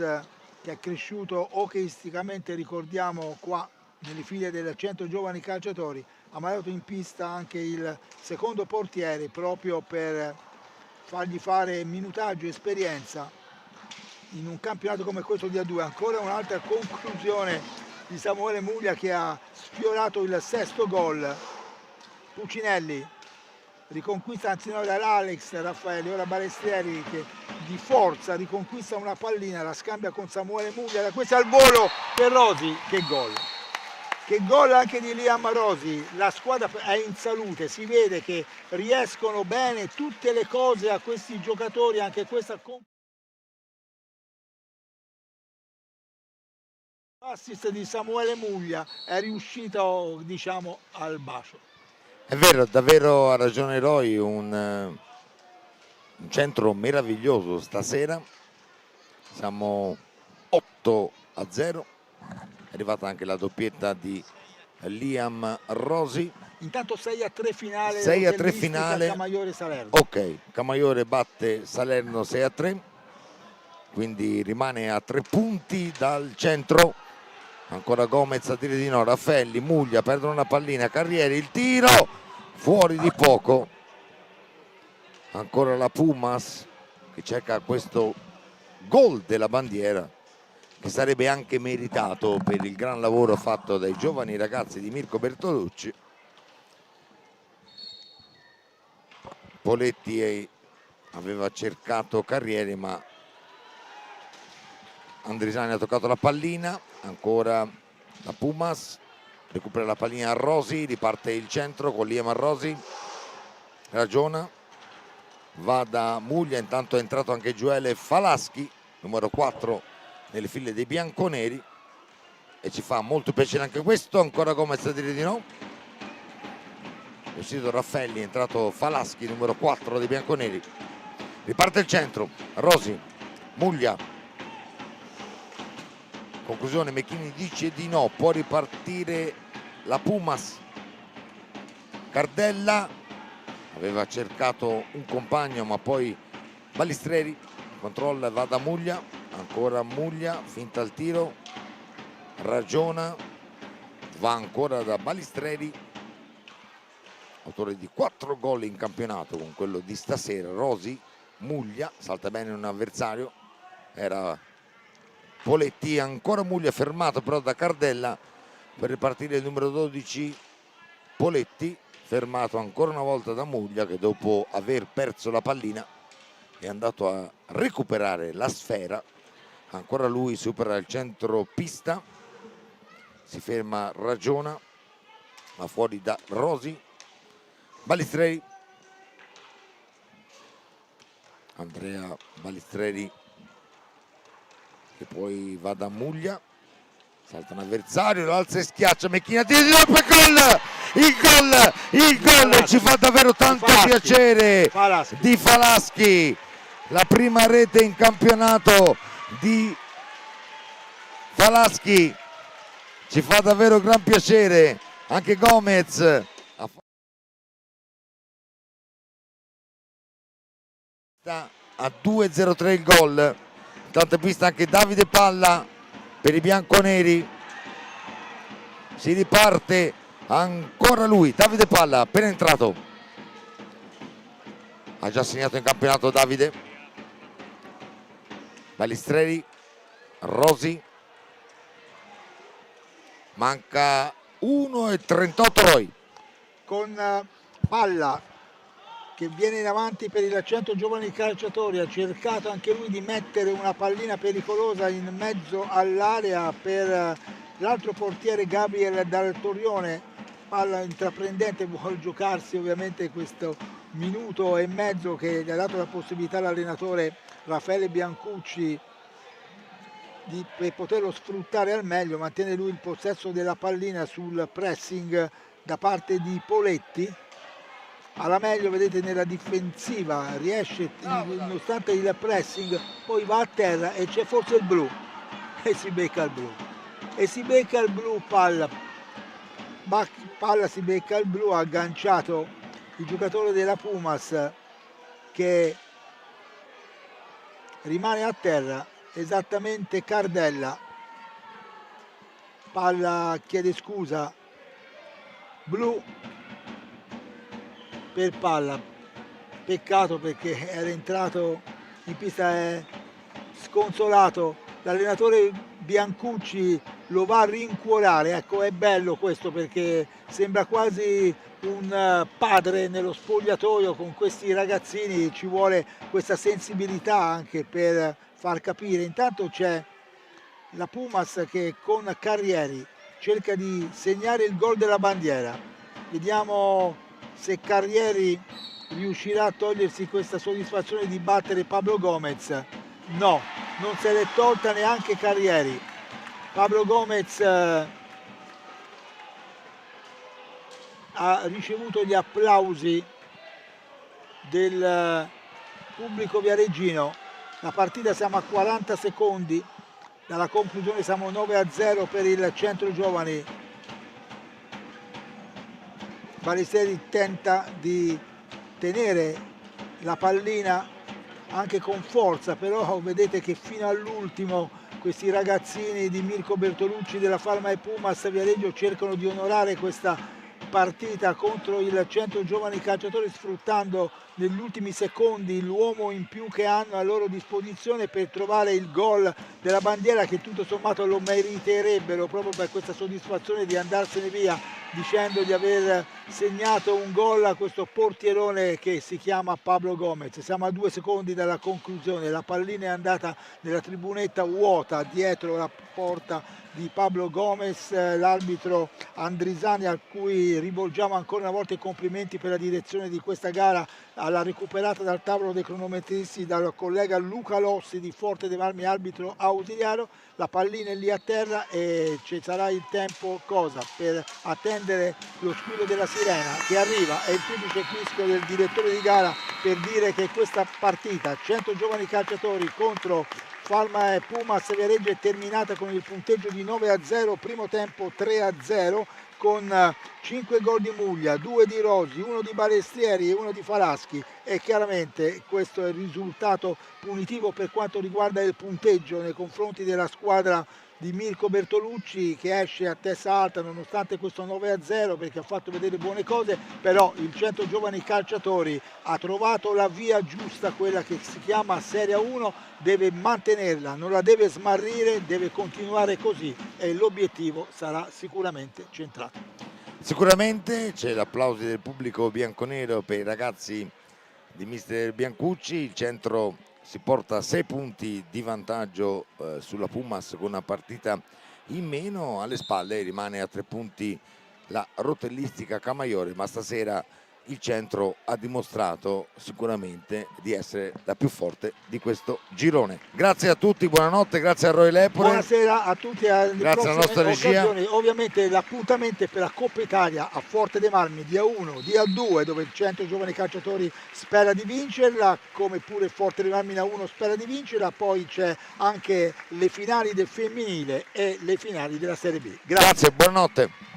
che è cresciuto hockeyisticamente, ricordiamo, qua nelle file del centro giovani calciatori, ha mandato in pista anche il secondo portiere proprio per fargli fare minutaggio e esperienza in un campionato come questo di A2. Ancora un'altra conclusione di Samuele Muglia, che ha sfiorato il sesto gol. Pucinelli riconquista, anzi no, era Alex Raffaelli, ora Balestrieri che di forza riconquista una pallina, la scambia con Samuele Muglia, da questo al volo per Rosi. Che gol! Che gol anche di Liam Rosi, la squadra è in salute, si vede che riescono bene tutte le cose a questi giocatori, anche questa L'assist di Samuele Muglia è riuscito, diciamo, al bacio. È vero, davvero ha ragione Roy, un centro meraviglioso stasera. Siamo 8-0, è arrivata anche la doppietta di Liam Rosi. Intanto 6-3 finale, 6-3 finale. Camaiore Salerno. Ok, Camaiore batte Salerno 6-3, quindi rimane a 3 punti dal centro. Ancora Gomez a dire di no, Raffelli, Muglia, perdono una pallina, Carrieri, il tiro fuori di poco. Ancora la Pumas che cerca questo gol della bandiera, che sarebbe anche meritato per il gran lavoro fatto dai giovani ragazzi di Mirko Bertolucci. Poletti aveva cercato Carrieri, ma Andrisani ha toccato la pallina. Ancora la Pumas recupera la pallina a Rosi, riparte il centro con Liam Rosi, ragiona, va da Muglia, intanto è entrato anche Gioele Falaschi, numero 4 nelle file dei bianconeri, e ci fa molto piacere anche questo. Ancora Gomez a dire di no, è uscito Raffelli, è entrato Falaschi, numero 4 dei bianconeri. Riparte il centro, Rosi, Muglia, conclusione, Mecchini dice di no, può ripartire la Pumas. Cardella aveva cercato un compagno, ma poi Balistreri controlla e va da Muglia. Ancora Muglia, finta il tiro, ragiona, va ancora da Balistreri, autore di 4 gol in campionato con quello di stasera. Rosi, Muglia, salta bene un avversario, era Poletti. Ancora Muglia, fermato però da Cardella per ripartire il numero 12 Poletti, fermato ancora una volta da Muglia, che dopo aver perso la pallina è andato a recuperare la sfera. Ancora lui supera il centro pista, si ferma, ragiona, ma fuori da Rosi. Balistreri, Andrea Balistreri, che poi va da Muglia, salta un avversario, lo alza e schiaccia, Mecchina tira di nuovo, il gol ci fa davvero tanto piacere di Falaschi, la prima rete in campionato di Falaschi, ci fa davvero gran piacere. Anche Gomez a 2-0-3 il gol. Intanto è vista anche Davide Palla per i bianconeri, si riparte ancora lui, Davide Palla, appena entrato, ha già segnato in campionato Davide. Balistreri, Rosi, manca 1:38 Roy. Con Palla che viene in avanti per il 100 giovani calciatori, ha cercato anche lui di mettere una pallina pericolosa in mezzo all'area per l'altro portiere Gabriel Dal Torrione. Palla intraprendente, vuole giocarsi ovviamente questo minuto e mezzo che gli ha dato la possibilità all'allenatore Raffaele Biancucci per poterlo sfruttare al meglio. Mantiene lui il possesso della pallina sul pressing da parte di Poletti. Alla meglio, vedete, nella difensiva riesce, nonostante il pressing, poi va a terra e c'è forse il blu e si becca il blu. Palla si becca il blu, ha agganciato il giocatore della Pumas che rimane a terra, esattamente Cardella. Palla chiede scusa, blu per Palla, peccato perché era entrato in pista, è sconsolato. L'allenatore Biancucci lo va a rincuorare, ecco, è bello questo perché sembra quasi un padre nello spogliatoio con questi ragazzini, ci vuole questa sensibilità anche per far capire. Intanto c'è la Pumas che con Carrieri cerca di segnare il gol della bandiera. Vediamo se Carrieri riuscirà a togliersi questa soddisfazione di battere Pablo Gomez. No, non se l'è tolta neanche Carrieri. Pablo Gomez ha ricevuto gli applausi del pubblico viareggino. La partita, siamo a 40 secondi dalla conclusione, siamo 9-0 per il Centro Giovani. Ballestieri tenta di tenere la pallina anche con forza, però vedete che fino all'ultimo questi ragazzini di Mirko Bertolucci della Falma e Pumas Viareggio cercano di onorare questa partita contro il Centro Giovani Calciatori, sfruttando negli ultimi secondi l'uomo in più che hanno a loro disposizione per trovare il gol della bandiera, che tutto sommato lo meriterebbero proprio per questa soddisfazione di andarsene via dicendo di aver segnato un gol a questo portierone che si chiama Pablo Gomez. Siamo a 2 secondi dalla conclusione, la pallina è andata nella tribunetta vuota dietro la porta di Pablo Gomez, l'arbitro Andrisani, a cui rivolgiamo ancora una volta i complimenti per la direzione di questa gara, alla recuperata dal tavolo dei cronometristi dal collega Luca Lossi di Forte dei Marmi, arbitro ausiliario. La pallina è lì a terra e ci sarà il tempo per attendere lo scudo della sirena che arriva, è il semplice fischio del direttore di gara per dire che questa partita 100 giovani calciatori contro Falma e Pumas Viareggio è terminata con il punteggio di 9-0, primo tempo 3-0 con 5 gol di Muglia, 2 di Rosi, 1 di Balestrieri e 1 di Falaschi, e chiaramente questo è il risultato punitivo per quanto riguarda il punteggio nei confronti della squadra di Mirko Bertolucci, che esce a testa alta nonostante questo 9-0 perché ha fatto vedere buone cose, però il Centro Giovani Calciatori ha trovato la via giusta, quella che si chiama Serie 1, deve mantenerla, non la deve smarrire, deve continuare così e l'obiettivo sarà sicuramente centrato. Sicuramente c'è l'applauso del pubblico bianconero per i ragazzi di mister Biancucci. Il centro si porta 6 punti di vantaggio sulla Pumas con una partita in meno, alle spalle rimane a 3 punti la rotellistica Camaiore, ma stasera il centro ha dimostrato sicuramente di essere la più forte di questo girone. Grazie a tutti, buonanotte, grazie a Roy Lepore. Buonasera a tutti, alle grazie alla nostra regia. occasioni. Ovviamente l'appuntamento è per la Coppa Italia a Forte dei Marmi di A1, di A2, dove il Centro Giovani Calciatori spera di vincerla, come pure Forte dei Marmi in A1 spera di vincerla. Poi c'è anche le finali del femminile e le finali della Serie B. Grazie, buonanotte.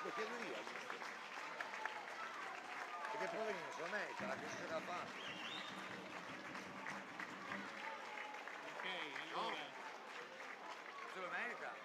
Lo chiedo io, perché poverino se lo merita, la crescita da fare. Ok, allora. Se lo merita?